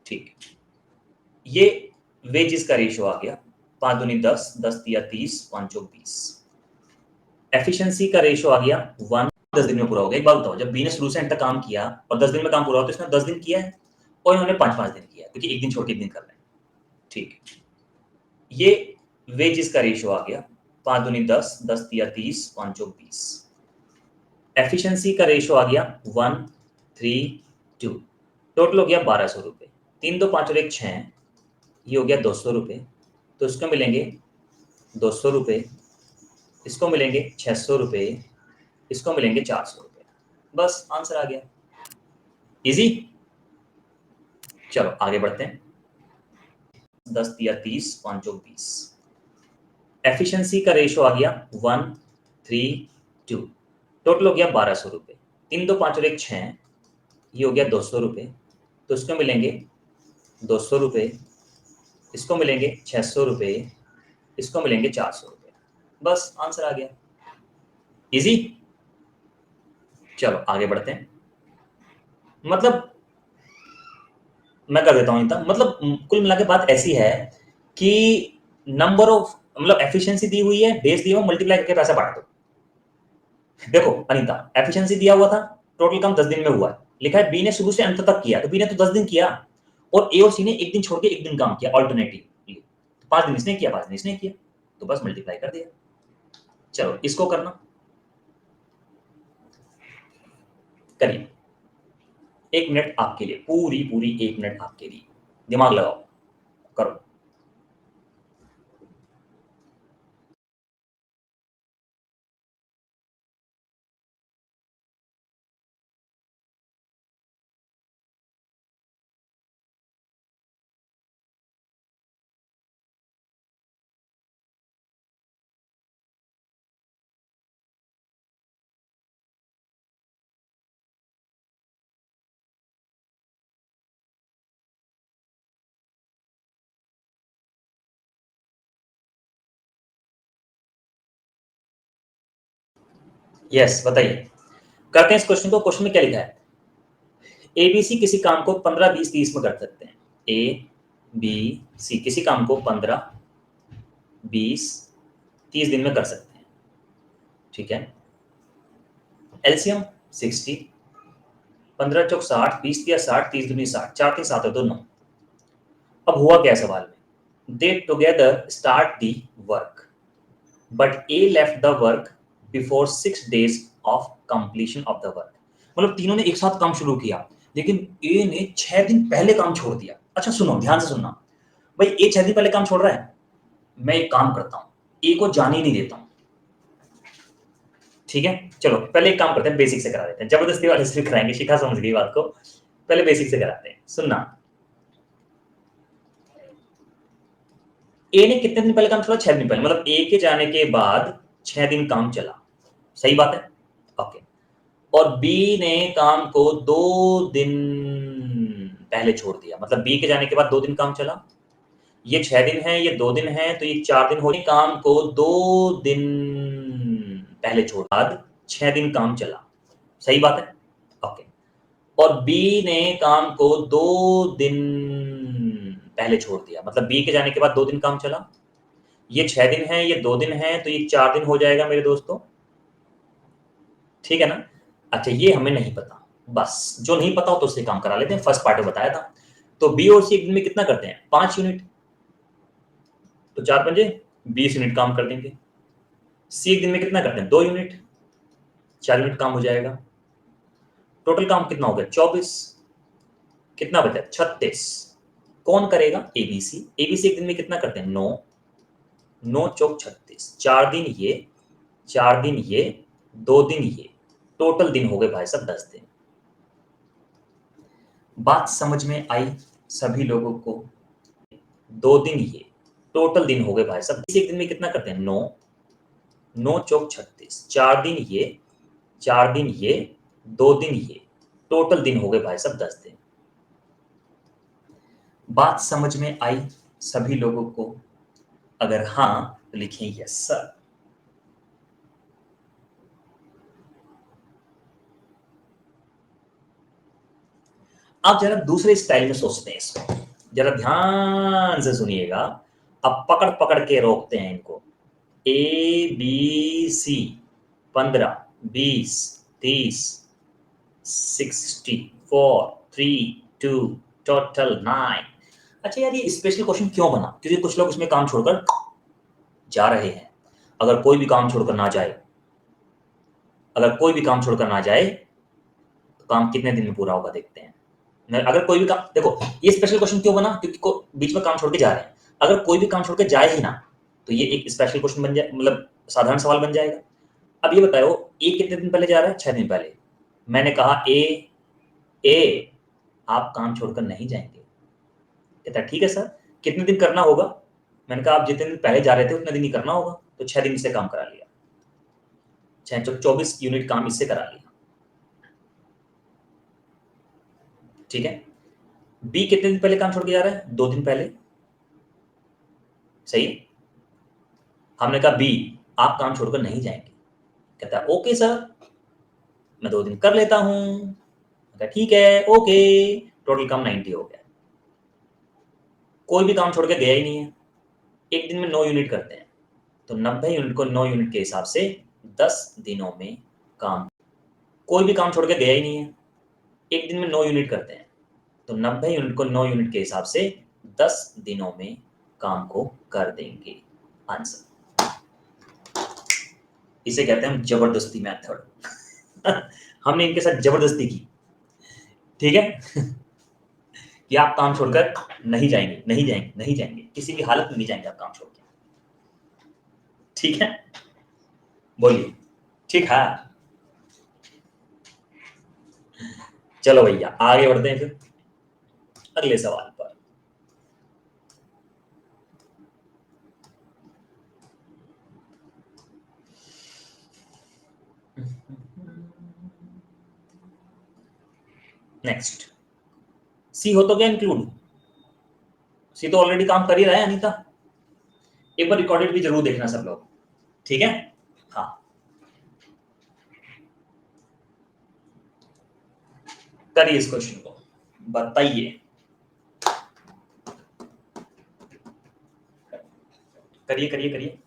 ठीक, ये वेजेस का रेशियो आ गया, 5 दूनी 10, 10 तिया 30, 5 चौक 20। एफिशिएंसी का रेशियो आ गया 1, 10 दिन में पूरा हो गया। एक बात बताओ, जब बी ने शुरू से एंड तक काम किया और 10 दिन में काम पूरा हो, तो इसने 10 दिन किया है और इन्होंने 5-5 दिन किया, क्योंकि एक दिन छोड़ के एक दिन कर रहे हैं। ठीक, ये वेजेस का रेशियो आ गया, 5 दूनी 10, 10 तिया 30, 5 चौक 20। एफिशिएंसी का रेशियो आ गया 1, 3, 2, टोटल हो गया 1200 रुपये। 3 2 5 और 1 6, ये हो गया 200 रुपये। तो इसको मिलेंगे 200 रुपये, इसको मिलेंगे 600 रुपये, इसको मिलेंगे 400 रुपये। बस आंसर आ गया, इजी। चलो आगे बढ़ते हैं। 10 तिया 30, 5 चौक 20। एफिशिएंसी का रेशियो आ गया 1, 3, 2, टोटल हो गया 1200 रुपये। 3 2 5 और 1 6, ये हो गया 200 रुपये। तो इसको मिलेंगे 200 रुपये, इसको मिलेंगे 600 रुपये, इसको मिलेंगे 400 रुपये। बस आंसर आ गया, इजी। चलो आगे बढ़ते हैं। मतलब मैं कर देता हूं इतना, मतलब कुल मिला के बात ऐसी है कि नंबर ऑफ, मतलब एफिशिएंसी दी हुई है, बेस दिया हुआ, मल्टीप्लाई करके पैसा बांट दो। देखो अनीता, एफिशिएंसी दिया हुआ था, टोटल काम 10 दिन में हुआ है, लिखा है बी ने शुरू से अंत तक किया, तो बी ने तो 10 दिन किया, और ए और सी ने एक दिन छोड़ के एक दिन काम किया ऑल्टरनेटिवली, तो 5 दिन इसने किया, 5 दिन इसने किया, तो बस मल्टीप्लाई कर दिया। चलो इसको करना, करिए। 1 मिनट आपके लिए, पूरी पूरी 1 मिनट आपके लिए, दिमाग लगाओ, करो। यस बताइए, करते हैं इस क्वेश्चन को। क्वेश्चन में क्या लिखा है, एबीसी किसी काम को 15, 20, 30 में कर सकते हैं। ए बी सी किसी काम को 15, 20, 30 दिन में कर सकते हैं। ठीक है, एलसीएम 60, 15 चौक 60, 20 या 60, 30 दूनी 60, 4 3 7 2 9। अब हुआ क्या सवाल में, दे together start the work, but A left the work before 6 days of completion of the work. मतलब तीनों ने एक साथ काम शुरू किया, लेकिन ए ने 6 दिन पहले काम छोड़ दिया। अच्छा सुनो, ध्यान से सुनना भाई, ए 6 दिन पहले काम छोड़ रहा है, मैं एक काम करता हूं, ए को जाने ही नहीं देता हूं। ठीक है, चलो पहले एक काम करते हैं, बेसिक से करा देते हैं, जबरदस्ती वाले से कराएंगे, शिखा समझ गई बात को, पहले बेसिक से कराते हैं। सुनना, ए ने कितने दिन पहले काम छोड़ा, 6 दिन पहले, मतलब ए के जाने के बाद 6 दिन काम चला, सही बात है, ओके। और बी ने काम को 2 दिन पहले छोड़ दिया, मतलब बी के जाने के बाद 2 दिन काम चला, ये 6 दिन है, ये 2 दिन है, तो ये 4 दिन हो गए। काम को 2 दिन पहले छोड़, बाद 6 दिन काम चला, सही बात है, ओके। और बी ने काम को 2 दिन पहले छोड़ दिया, मतलब बी के जाने के बाद 2 दिन काम चला, ये 6 दिन है, ये 2 दिन है, तो ये 4 दिन हो जाएगा मेरे दोस्तों, ठीक है ना। अच्छा ये हमें नहीं पता, बस जो नहीं पता हो तो उससे काम करा लेते हैं, फर्स्ट पार्ट में बताया था। तो बी और सी एक दिन में कितना करते हैं? 5 यूनिट। तो 4 पंजे 20 यूनिट काम कर देंगे। सी एक दिन में कितना करते हैं? 2 यूनिट, 4 यूनिट काम हो जाएगा। टोटल काम कितना हो गया? 24। कितना बचा? 36। कौन करेगा? एबीसी। एबीसी एक दिन में कितना करते हैं? 9। 9 चौक 36। 4 दिन ये, 4 दिन ये, 2 दिन ये, टोटल दिन हो गए भाई साहब 10 दिन। बात समझ में आई सभी लोगों को? 2 दिन ये, टोटल दिन हो गए भाई साहब। एक दिन में कितना करते हैं? 9। 9 चौक 36। 4 दिन ये, 4 दिन ये, 2 दिन ये, टोटल दिन हो गए भाई साहब 10 दिन। बात समझ में आई सभी लोगों को? अगर हाँ तो लिखें यस सर। आप जरा दूसरे स्टाइल में सोचते हैं इसको, जरा ध्यान से सुनिएगा। अब पकड़ पकड़ के रोकते हैं इनको। A B C 15, 20, 30, 64, 3, 2, total 9। अच्छा यार, ये स्पेशल क्वेश्चन क्यों बना? क्योंकि कुछ लोग इसमें काम छोड़कर जा रहे हैं। अगर कोई भी काम छोड़कर ना जाए, अगर कोई भी काम छोड़कर ना जाए तो काम कितने दिन में पूरा होगा देखते हैं। अगर कोई भी काम, देखो ये स्पेशल क्वेश्चन क्यों बना? क्योंकि बीच में काम छोड़ के जा रहे हैं। अगर कोई भी काम छोड़ के जाए ही ना तो ये एक स्पेशल क्वेश्चन बन जाए, मतलब साधारण सवाल बन जाएगा। अब ये बताओ, ए कितने दिन पहले जा रहा है? 6 दिन पहले। मैंने कहा ए आप काम छोड़कर नहीं जाएंगे। कहता है ठीक है सर, कितने दिन करना होगा? मैंने कहा आप जितने दिन पहले जा रहे थे उतने दिन ही करना होगा। तो 6 दिन इससे काम करा लिया, 6 24 यूनिट काम इससे करा लिया। ठीक है। बी कितने दिन पहले काम छोड़ के जा रहा है? 2 दिन पहले। सही। हमने कहा बी आप काम छोड़कर नहीं जाएंगे। कहता है ओके सर, मैं 2 दिन कर लेता हूं। ठीक है ओके। टोटल काम 90 हो गया। कोई भी काम छोड़ के गया ही नहीं है। एक दिन में 9 यूनिट करते हैं, तो 90 यूनिट को 9 यूनिट के हिसाब से 10 दिनों में काम। कोई भी काम छोड़ के गया ही नहीं है। एक दिन में 9 यूनिट करते हैं, तो 90 यूनिट को 9 यूनिट के हिसाब से 10 दिनों में काम को कर देंगे। आंसर इसे कहते हैं हम जबरदस्ती मेथड। हमने इनके साथ जबरदस्ती की। ठीक है। कि आप काम छोड़कर नहीं जाएंगे, नहीं जाएंगे, नहीं जाएंगे, किसी भी हालत में नहीं जाएंगे आप काम छोड़ के। ठीक है, बोलिए ठीक है। चलो भैया आगे बढ़ते हैं फिर अगले सवाल पर। नेक्स्ट, सी हो तो क्या इंक्लूड? सी तो ऑलरेडी काम कर ही रहा है अनीता। एक बार रिकॉर्डेड भी जरूर देखना सब लोग। ठीक है। हाँ, करिए इस क्वेश्चन को, बताइए। करिए करिए करिए।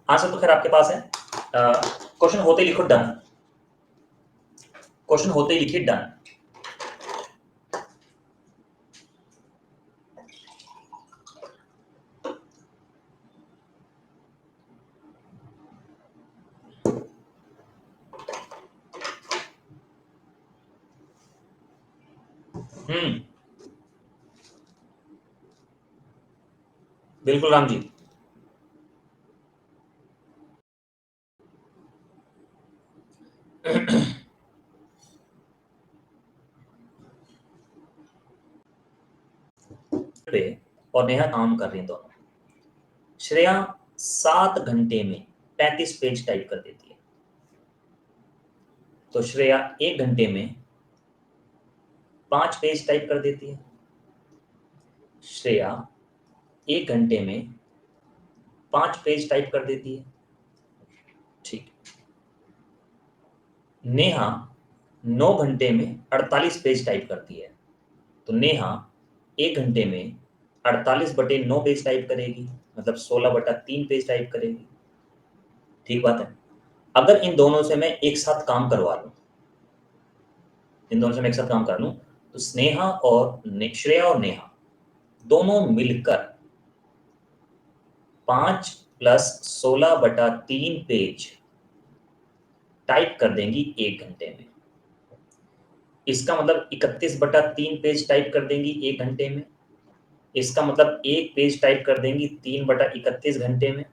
आंसर तो खैर आपके पास है। क्वेश्चन होते ही लिखो डन। क्वेश्चन होते ही लिखिए डन। बिल्कुल राम जी। पे और नेहा काम कर रही हैं दोनों। श्रेया 7 घंटे में 35 पेज टाइप कर देती है, तो श्रेया 1 घंटे में 5 पेज टाइप कर देती है। श्रेया 1 घंटे में 5 पेज टाइप कर देती है। ठीक। नेहा 9 घंटे में 48 पेज टाइप करती है, तो नेहा 1 घंटे में 48/9 पेज टाइप करेगी, मतलब 16/3 पेज टाइप करेगी। ठीक बात है। अगर इन दोनों से मैं एक साथ काम करवा लूं, इन दोनों से मैं एक साथ काम कर लूं, तो स्नेहा और श्रेया और नेहा दोनों मिलकर 5 + 16/3 पेज टाइप कर देंगी 1 घंटे में। इसका मतलब 31/3 पेज टाइप कर देंगी 1 घंटे में। इसका मतलब एक पेज टाइप कर देंगी 3/31 घंटे में।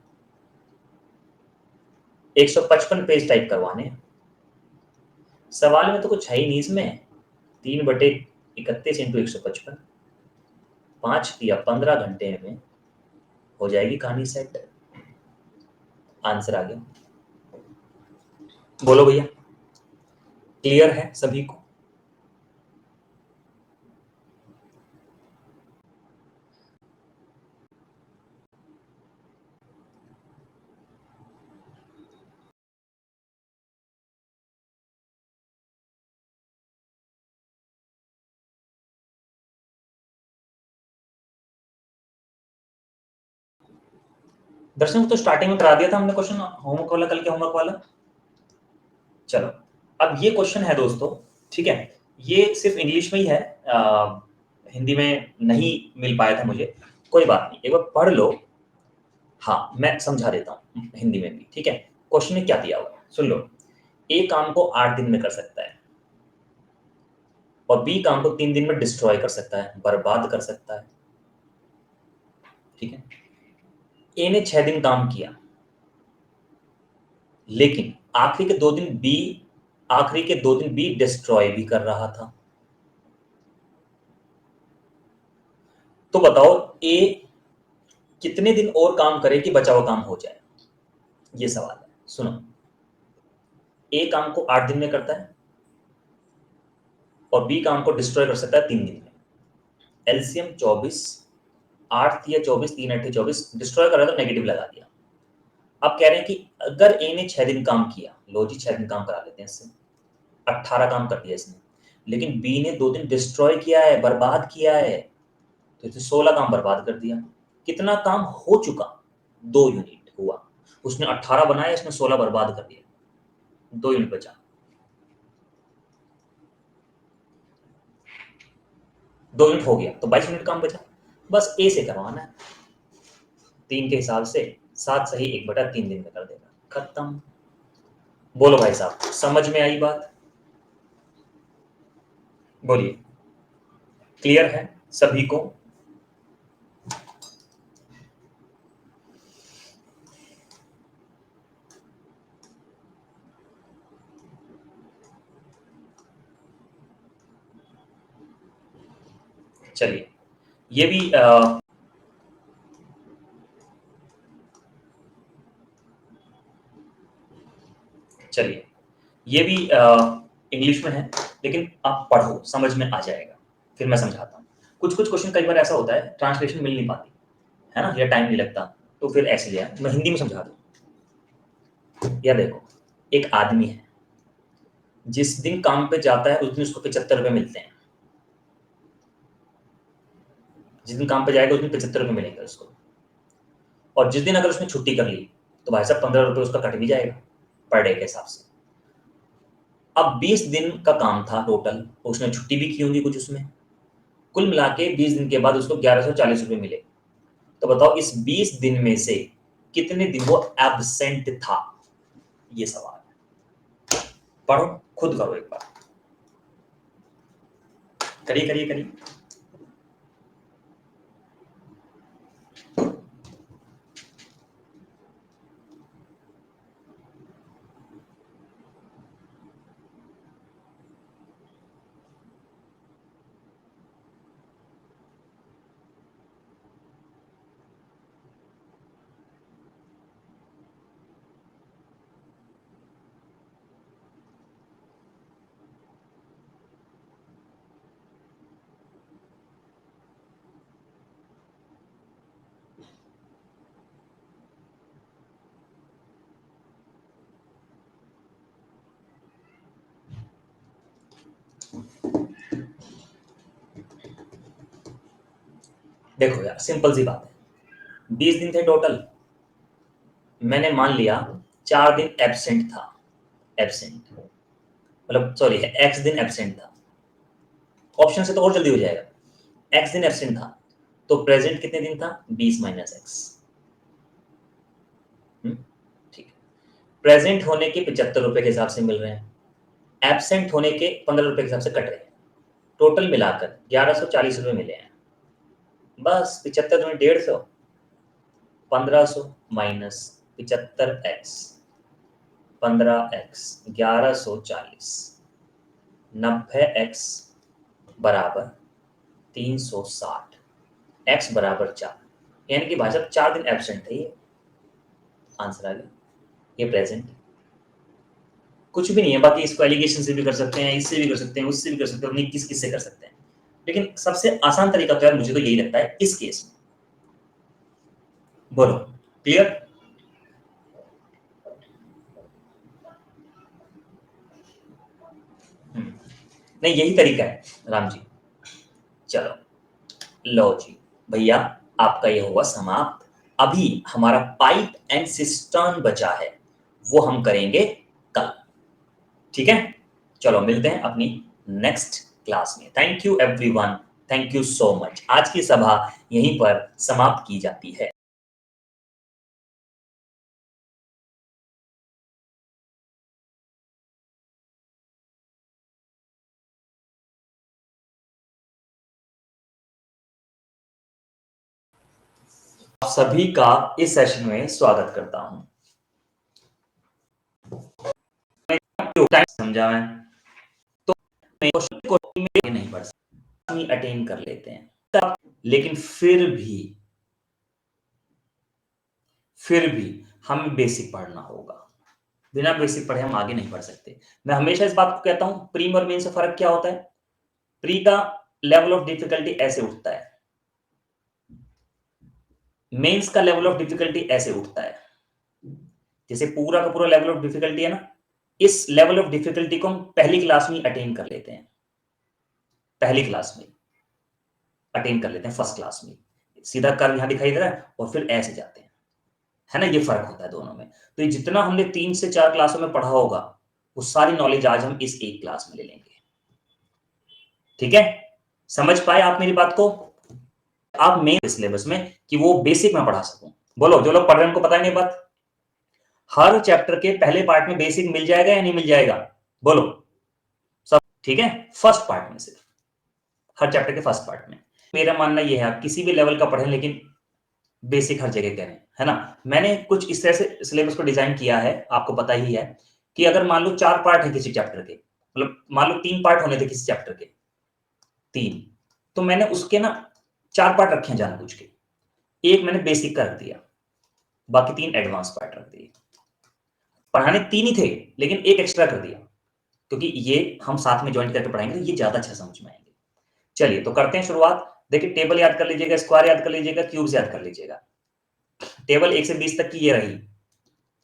155 पेज टाइप करवाने हैं। सवाल में तो कुछ है ही नहीं इसमें। 3/31 इंटू 155, 5 या 15 घंटे में हो जाएगी कहानी सेट। आंसर आ गया। बोलो भैया, क्लियर है सभी को? दर्शन को तो स्टार्टिंग में करा दिया था हमने क्वेश्चन, होमवर्क वाला, कल के होमवर्क वाला। चलो, अब ये क्वेश्चन है दोस्तों, ठीक है, ये सिर्फ इंग्लिश में ही है, हिंदी में नहीं मिल पाया था मुझे। कोई बात नहीं, एक बार पढ़ लो। हाँ, मैं समझा देता हूँ हिंदी में भी, ठीक है। क्वेश्चन में क्या दिया हुआ है सुन लो। ए काम को 8 दिन में कर सकता है और बी काम को 3 दिन में डिस्ट्रॉय कर सकता है, बर्बाद कर सकता है, ठीक है। ए ने 6 दिन काम किया, लेकिन आखिरी के 2 दिन बी डिस्ट्रॉय भी कर रहा था। तो बताओ ए कितने दिन और काम करे कि बचा हुआ काम हो जाए? ये सवाल है, सुनो। ए काम को 8 दिन में करता है और बी काम को डिस्ट्रॉय कर सकता है 3 दिन में। एलसीएम 24, 8 या 24, 3 8 24, डिस्ट्रॉय कर रहा है तो नेगेटिव लगा दिया। अब कह रहे हैं कि अगर ए ने 6 दिन काम किया, लो जी 6 दिन काम करा लेते हैं इससे, 18 काम कर दिया इसने, लेकिन बी ने 2 दिन डिस्ट्रॉय किया है, बर्बाद किया है, तो इसने 16 काम बर्बाद कर दिया। कितना काम हो चुका? 2 यूनिट हुआ। उसने 18 बनाया, इसने 16 बर्बाद कर दिया, 2 यूनिट बचा। 2 यूनिट हो गया तो 22 यूनिट काम बचा। बस ए से करवाना है, 3 के हिसाब से 7 सही 1/3 दिन में कर देगा, खत्म। बोलो भाई साहब, समझ में आई बात? बोलिए, क्लियर है सभी को? चलिए, ये भी चलिए, ये भी इंग्लिश में है, लेकिन आप पढ़ो, समझ में आ जाएगा। फिर मैं समझाता हूँ। कुछ कुछ क्वेश्चन कई बार ऐसा होता है ट्रांसलेशन मिल नहीं पाती है ना, या टाइम नहीं लगता, तो फिर ऐसे लिया मैं हिंदी में समझा दूँ। या देखो, एक आदमी है, जिस दिन काम पे जाता है उस दिन उसको 75 रुपए मिलते हैं। जिस दिन काम पे जाएगा उस दिन 75 रुपए मिलेंगे उसको। और जिस दिन अगर उसने छुट्टी कर ली तो भाई साहब 15 रुपए उसका कट भी जाएगा पर डे के हिसाब से। अब 20 दिन का काम था टोटल, उसने छुट्टी भी की होंगी कुछ उसमें, कुल मिला के 20 दिन के बाद उसको 1140 रुपए मिले। तो बताओ इस 20 दिन में से कितने दिन वो एबसेंट था? ये सवाल है। पढ़ो, खुद करो एक बार, करिए करिए करिए। देखो यार, सिंपल सी बात है, 20 दिन थे टोटल, मैंने मान लिया 4 दिन एब्सेंट था, एब्सेंट, मतलब सॉरी x दिन एब्सेंट था। ऑप्शन से तो और जल्दी हो जाएगा। x दिन एब्सेंट था तो प्रेजेंट कितने दिन था, 20 माइनस एक्स। ठीक है, प्रेजेंट होने के 75 रुपए के हिसाब से मिल रहे हैं, एब्सेंट होने के 15 रुपए के हिसाब से कट रहे हैं, टोटल मिलाकर 1140 रुपए मिले हैं। बस 75 में 150, 1500 माइनस 75x, 15x 1140, 90x बराबर 360, x बराबर 4, यानी कि भाई साहब 4 दिन एब्सेंट थे। ये आंसर आ गया, ये प्रेजेंट। कुछ भी नहीं है, बाकी इसको एलिगेशन से भी कर सकते हैं, इससे भी कर सकते हैं, उससे भी कर सकते हैं, किस से कर सकते हैं, लेकिन सबसे आसान तरीका तो यार मुझे तो यही लगता है इस केस में। बोलो क्लियर? नहीं, यही तरीका है राम जी। चलो लो जी भैया, आपका ये हुआ समाप्त। अभी हमारा पाइप एंड सिस्टर्न बचा है, वो हम करेंगे कल। ठीक है, चलो मिलते हैं अपनी नेक्स्ट क्लास में। Thank you everyone, thank you so much. आज की सभा यहीं पर समाप्त की जाती है। आप सभी का इस सेशन में स्वागत करता हूं। समझा मैं तो नहीं पढ़ सकते, अटेन कर लेते हैं तब, लेकिन फिर भी हमें बेसिक पढ़ना होगा। बिना बेसिक पढ़े हम आगे नहीं बढ़ सकते। मैं हमेशा इस बात को कहता हूं, प्रीम और मेन से फर्क क्या होता है? प्री का लेवल ऑफ डिफिकल्टी ऐसे उठता है, मेंस का लेवल ऑफ डिफिकल्टी ऐसे उठता है। जैसे पूरा का पूरा लेवल ऑफ डिफिकल्टी है ना, इस लेवल ऑफ डिफिकल्टी को हम पहली क्लास में अटेन कर लेते हैं, पहली क्लास में अटेन कर लेते हैं, फर्स्ट क्लास में सीधा कर्व यहां दिखाई दे रहा है और फिर ऐसे जाते हैं, है ना। ये फर्क होता है दोनों में। तो ये जितना हमने 3 से 4 क्लासों में पढ़ा होगा, वो सारी नॉलेज आज हम इस एक क्लास में ले लेंगे। ठीक है, समझ पाए आप मेरी बात को? आप मेन सिलेबस में कि वो बेसिक में पढ़ा सकूं। बोलो, जो लोग पढ़ रहे हैं उनको पता है नहीं बात? हर चैप्टर के पहले पार्ट में बेसिक मिल जाएगा या नहीं मिल जाएगा? बोलो सब। ठीक है, फर्स्ट पार्ट में, सिर्फ हर चैप्टर के फर्स्ट पार्ट में। मेरा मानना यह है, आप किसी भी लेवल का पढ़ें लेकिन बेसिक हर जगह करें, है ना। मैंने कुछ इस तरह से सिलेबस को डिजाइन किया है, आपको पता ही है कि अगर मान लो 4 पार्ट है किसी चैप्टर के, मतलब मान लो 3 पार्ट होने थे किसी चैप्टर के, 3, तो मैंने उसके ना 4 पार्ट रखे हैं जानबूझ के। एक मैंने बेसिक का रख दिया, बाकी 3 एडवांस पार्ट रख दिए। पढ़ाने 3 ही थे लेकिन एक एक्स्ट्रा कर दिया, क्योंकि ये हम साथ में ज्वाइन करके पढ़ाएंगे तो ये ज्यादा अच्छा समझ में आएंगे। चलिए तो करते हैं शुरुआत। देखिए, टेबल याद कर लीजिएगा, स्क्वायर याद कर लीजिएगा, क्यूब्स याद कर लीजिएगा। टेबल 1 से 20 तक की ये रही,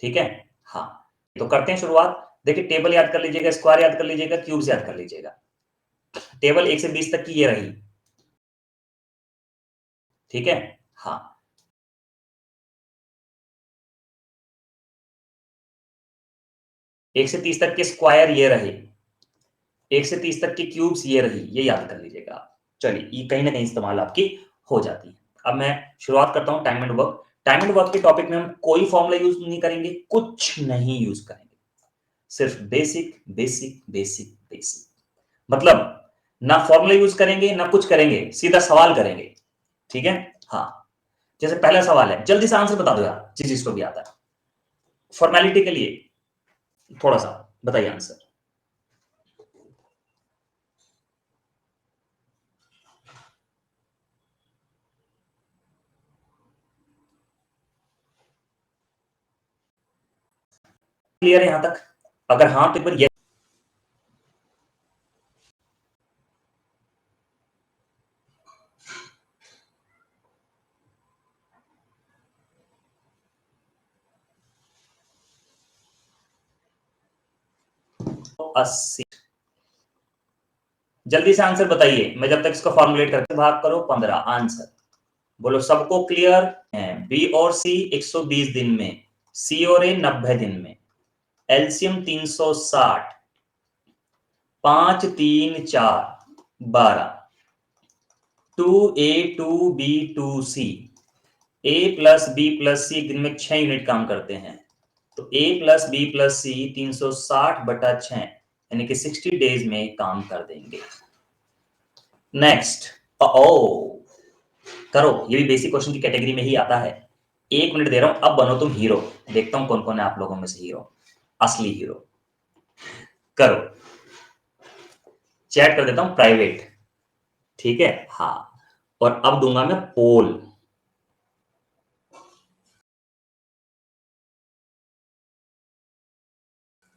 ठीक है। हाँ, तो करते हैं शुरुआत। देखिए, टेबल याद कर लीजिएगा, स्क्वायर याद कर लीजिएगा, क्यूब्स याद कर लीजिएगा। टेबल 1 से 20 तक की ये रही, ठीक है। हाँ, 1 से 30 तक के स्क्वायर ये रहे, 1 से 30 तक की क्यूब्स ये रही, ये याद कर लीजिएगा आप। चलिए, ये कहीं ना कहीं इस्तेमाल आपकी हो जाती है। अब मैं शुरुआत करता हूं time and work. Time and work के टॉपिक में हम कोई फॉर्मूला यूज नहीं करेंगे, कुछ नहीं यूज करेंगे, सिर्फ बेसिक बेसिक बेसिक बेसिक। मतलब ना फॉर्मूला यूज करेंगे ना कुछ करेंगे, सीधा सवाल करेंगे, ठीक है। हाँ, जैसे पहला सवाल है, जल्दी से आंसर बता दो यार, जिस जिसको भी आता है, फॉर्मेलिटी के लिए थोड़ा सा बताइए आंसर। क्लियर है यहां तक? अगर हाँ तो एक बार 80, जल्दी से आंसर बताइए, मैं जब तक इसको फॉर्मुलेट करके भाग करो 15 आंसर। बोलो, सबको क्लियर है? बी और सी 120 दिन में, सी और ए 90 दिन में। LCM 360, 5 3 4 12, 2a 2b 2c, a plus B plus C दिन में 6 यूनिट काम करते हैं, तो a plus B plus C 360/6 यानी कि 60 डेज में काम कर देंगे। नेक्स्ट, ओ करो, ये भी बेसिक क्वेश्चन की कैटेगरी में ही आता है। 1 मिनट दे रहा हूं, अब बनो तुम हीरो। देखता हूं कौन कौन है आप लोगों में से हीरो, असली हीरो। करो, चैट कर देता हूं प्राइवेट, ठीक है। हाँ, और अब दूंगा मैं पोल।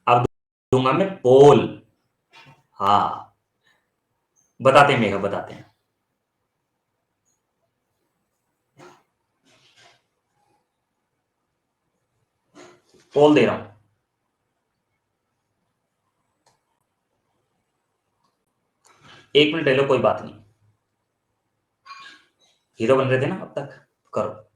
अब दूंगा मैं पोल। हाँ, बताते हैं मेघा, बताते हैं। पोल दे रहा हूं। एक मिनट ले लो, कोई बात नहीं। हीरो बन रहे थे ना अब तक, करो।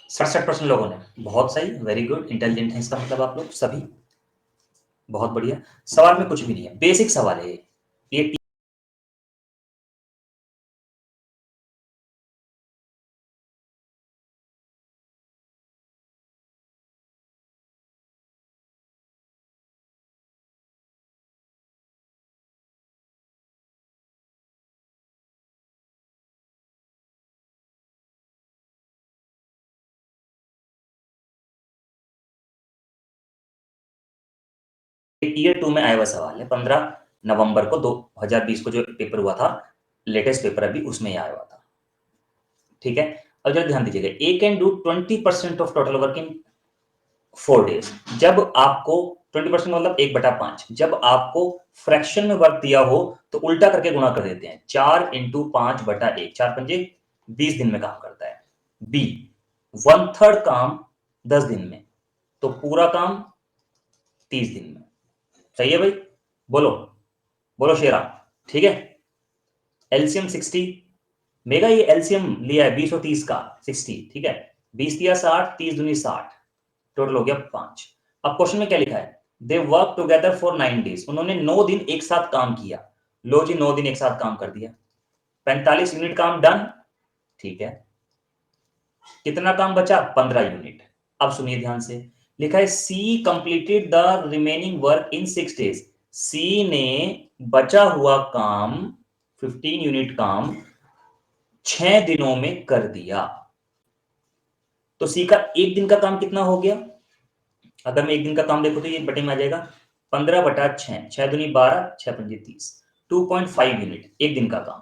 %60 लोगों ने, बहुत सही, वेरी गुड, इंटेलिजेंट है इसका मतलब आप लोग सभी, बहुत बढ़िया। सवाल में कुछ भी नहीं है, बेसिक सवाल है ये। ईयर 2 में आया हुआ सवाल है, 15 नवंबर को 2020 को जो पेपर हुआ था, लेटेस्ट पेपर अभी उसमें ही आया हुआ था, ठीक है। अब जरा ध्यान दीजिएगा, A can do 20% of total work in 4 days. जब आपको 20% मतलब 1/5, जब आपको फ्रैक्शन में वर्क दिया हो तो उल्टा करके गुणा कर देते हैं, 4 × 5/1, 4 पंजे 20 दिन में काम करता है। बी 1/3 काम 10 दिन में, तो पूरा काम 30 दिन में। सही है भाई, बोलो बोलो शेरा, ठीक है। एलसीएम 60, मेगा ये एलसीएम लिया है 20 और 30 का, 60, ठीक है। 20 दिया 60, 30 दूनी 60, टोटल हो गया 5। अब क्वेश्चन में क्या लिखा है, they work together for 9 days, उन्होंने 9 दिन एक साथ काम किया। लो जी, 9 दिन एक साथ काम कर दिया, 45 यूनिट काम डन, ठीक है। कितना काम बचा, 15 यूनिट। अब सुनिए ध्यान से, लिखा है C completed the remaining work in 6 days. C ने बचा हुआ काम, 15 यूनिट काम 6 दिनों में कर दिया। तो सी का एक दिन का काम कितना हो गया, अगर मैं एक दिन का काम देखो तो ये बटे में आ जाएगा 15/6, 6 दूनी 12, 6 पंजे 30, 2.5 यूनिट एक दिन का काम,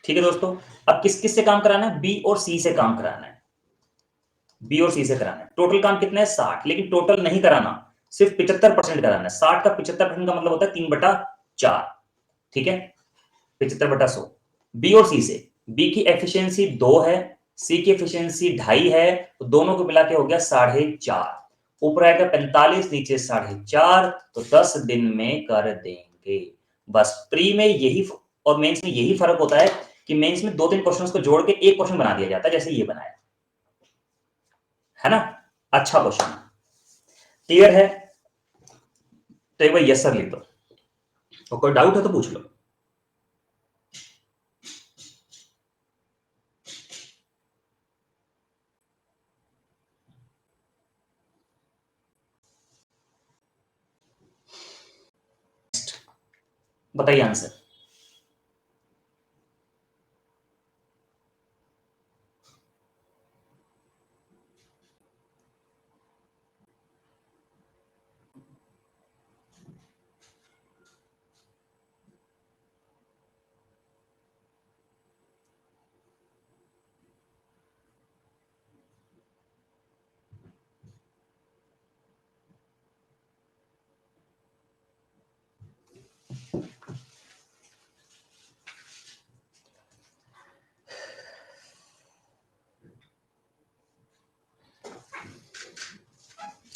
ठीक है दोस्तों। अब किस किस से काम कराना है, बी और सी से काम कराना है, बी और सी से कराना है। टोटल काम कितना है 60, लेकिन टोटल नहीं कराना, सिर्फ 75% कराना है। 60 का 75% का मतलब होता है 3/4, ठीक है, 75/100। बी और सी से, बी की एफिशिएंसी 2 है, सी की एफिशिएंसी 2.5 है, तो दोनों को मिला के हो गया 4.5। ऊपर आएगा 45, नीचे 4.5, तो 10 दिन में कर देंगे। बस प्री में यही और मेंस में यही फर्क होता है कि मेंस में 2-3 क्वेश्चंस को जोड़ के एक क्वेश्चन बना दिया जाता है, जैसे ये बनाया है ना। अच्छा क्वेश्चन, क्लियर है। तो एक बार यस सर लिख दो, और कोई डाउट है तो पूछ लो। बताइए आंसर।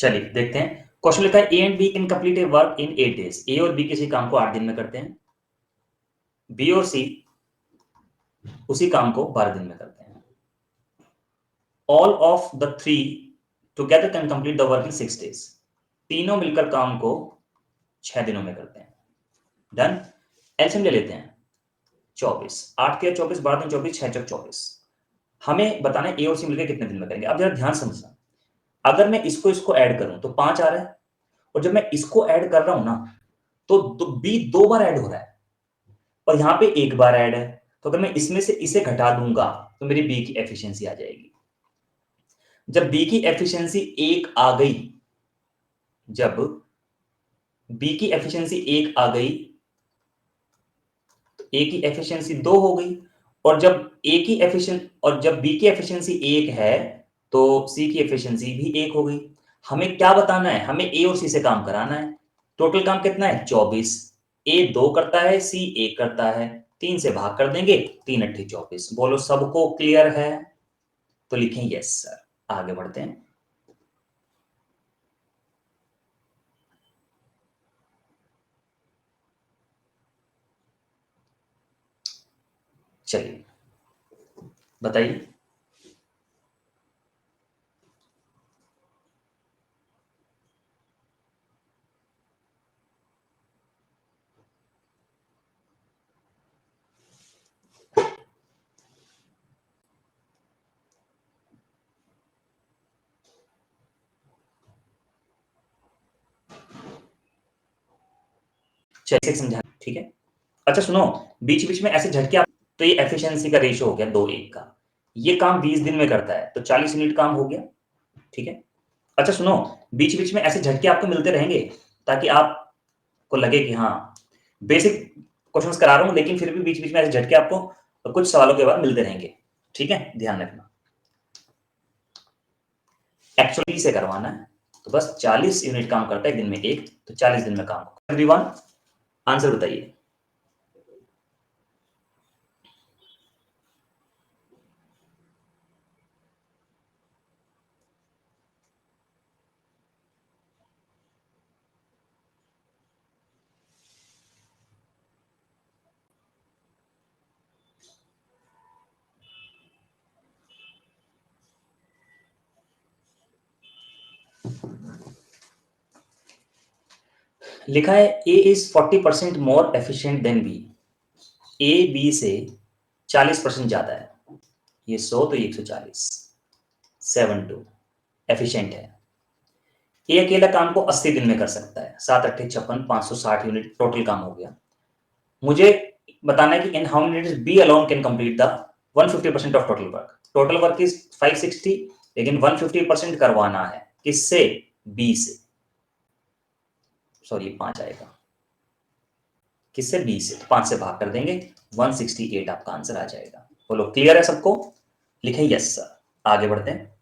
चलिए देखते हैं। क्वेश्चन लिखा है A and B can complete a work in 8 days. A और बी किसी काम को 8 दिन में करते हैं, बी और सी उसी काम को 12 दिन में करते हैं। All of the three together can complete the work in 6 days. तीनों मिलकर काम को 6 दिनों में करते हैं। डन। एलसीएम ले लेते हैं। 24, 8 के 24, 12 दिन 24, 6 चौक 24। हमें बताना है ए और सी मिलकर कितने दिन में करेंगे। अब जरा ध्यान समझना, अगर मैं इसको इसको ऐड करूं तो 5 आ रहा है, और जब मैं इसको ऐड कर रहा हूं ना तो बी 2 बार ऐड हो रहा है और यहां पे 1 बार ऐड है। तो अगर मैं इसमें से इसे घटा दूंगा तो मेरी बी की एफिशिएंसी आ जाएगी। जब बी की एफिशिएंसी 1 आ गई, जब बी की एफिशिएंसी 1 आ गई तो ए की एफिशिएंसी 2 हो गई, और जब बी की एफिशिएंसी 1 है तो सी की एफिशिएंसी भी 1 हो गई। हमें क्या बताना है, हमें ए और सी से काम कराना है। टोटल काम कितना है 24। ए 2 करता है, सी 1 करता है, 3 से भाग कर देंगे, 3 अट्ठे 24। बोलो सबको क्लियर है? तो लिखें यस सर। आगे बढ़ते हैं। चलिए बताइए। चलिए समझा, ठीक है। अच्छा सुनो, बीच बीच में ऐसे झटके आप, तो ये एफिशिएंसी का रेशियो हो गया 2:1 का। ये काम 20 दिन में करता है तो 40 यूनिट काम हो गया, ठीक है। अच्छा सुनो, बीच बीच में ऐसे झटके आपको मिलते रहेंगे ताकि आपको लगे कि हाँ बेसिक क्वेश्चंस करा रहा हूं, लेकिन फिर भी बीच बीच में ऐसे झटके आपको कुछ सवालों के बाद मिलते रहेंगे, ठीक है, ध्यान रखना। एक्चुअली से करवाना है तो बस 40 यूनिट काम करता है दिन में एक, तो 40 दिन में काम। एवरीवन आंसर बताइए। लिखा है A is 40% more efficient than B. A B से 40% ज्यादा है। ये 100 तो ये 140, 72 एफिशिएंट है। ये अकेला काम को 80 दिन में कर सकता है। 7 अट्ठे 56, 560 यूनिट टोटल काम हो गया। मुझे बताना है कि in how many B alone can complete the 150% of total work. Total work is 560, लेकिन 150% करवाना है किससे? बी से। सॉरी 5 आएगा, किससे? बी से। 5 से भाग कर देंगे, 168 आपका आंसर आ जाएगा। बोलो क्लियर है सबको? लिखें यस सर। आगे बढ़ते हैं।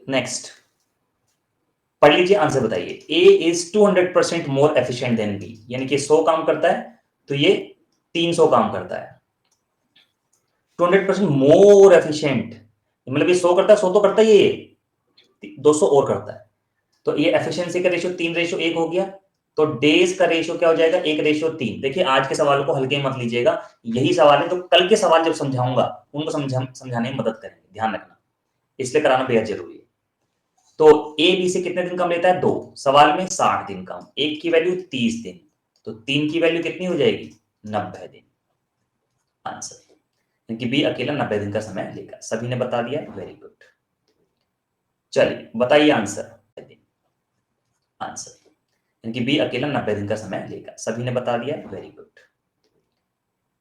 नेक्स्ट पढ़ लीजिए, आंसर बताइए। A is 200% more efficient than B, यानी कि 100 काम करता है तो ये 300 काम करता है। 200% मोर एफिशिएंट मतलब ये 100 करता है, 100 तो करता ही है, ये 200 और करता है। तो ये एफिशिएंसी का रेशियो 3:1 हो गया। तो डेज का रेशियो क्या हो जाएगा? 1:3। देखिए आज के सवाल को हल्के मत लीजिएगा, यही सवाल है तो कल के सवाल जब समझाऊंगा उनको समझाने में मदद करेंगे, ध्यान रखना, इसलिए कराना बेहद जरूरी है। तो ए बी से कितने दिन कम लेता है? 2। सवाल में 60 दिन कम, एक की वैल्यू 30 दिन, तो 3 की वैल्यू कितनी हो जाएगी? 90 दिन। आंसर, क्योंकि बी अकेला 90 दिन का समय लेगा। सभी ने बता दिया, वेरी गुड। चलिए बताइए आंसर। आंसर क्योंकि बी अकेला 90 दिन का समय लेगा। सभी ने बता दिया, वेरी गुड।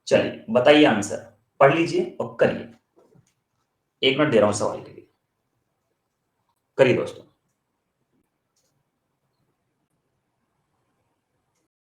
चलिए बताइए आंसर, पढ़ लीजिए और करिए। 1 मिनट दे रहा हूं सवाल के लिए, करिए दोस्तों।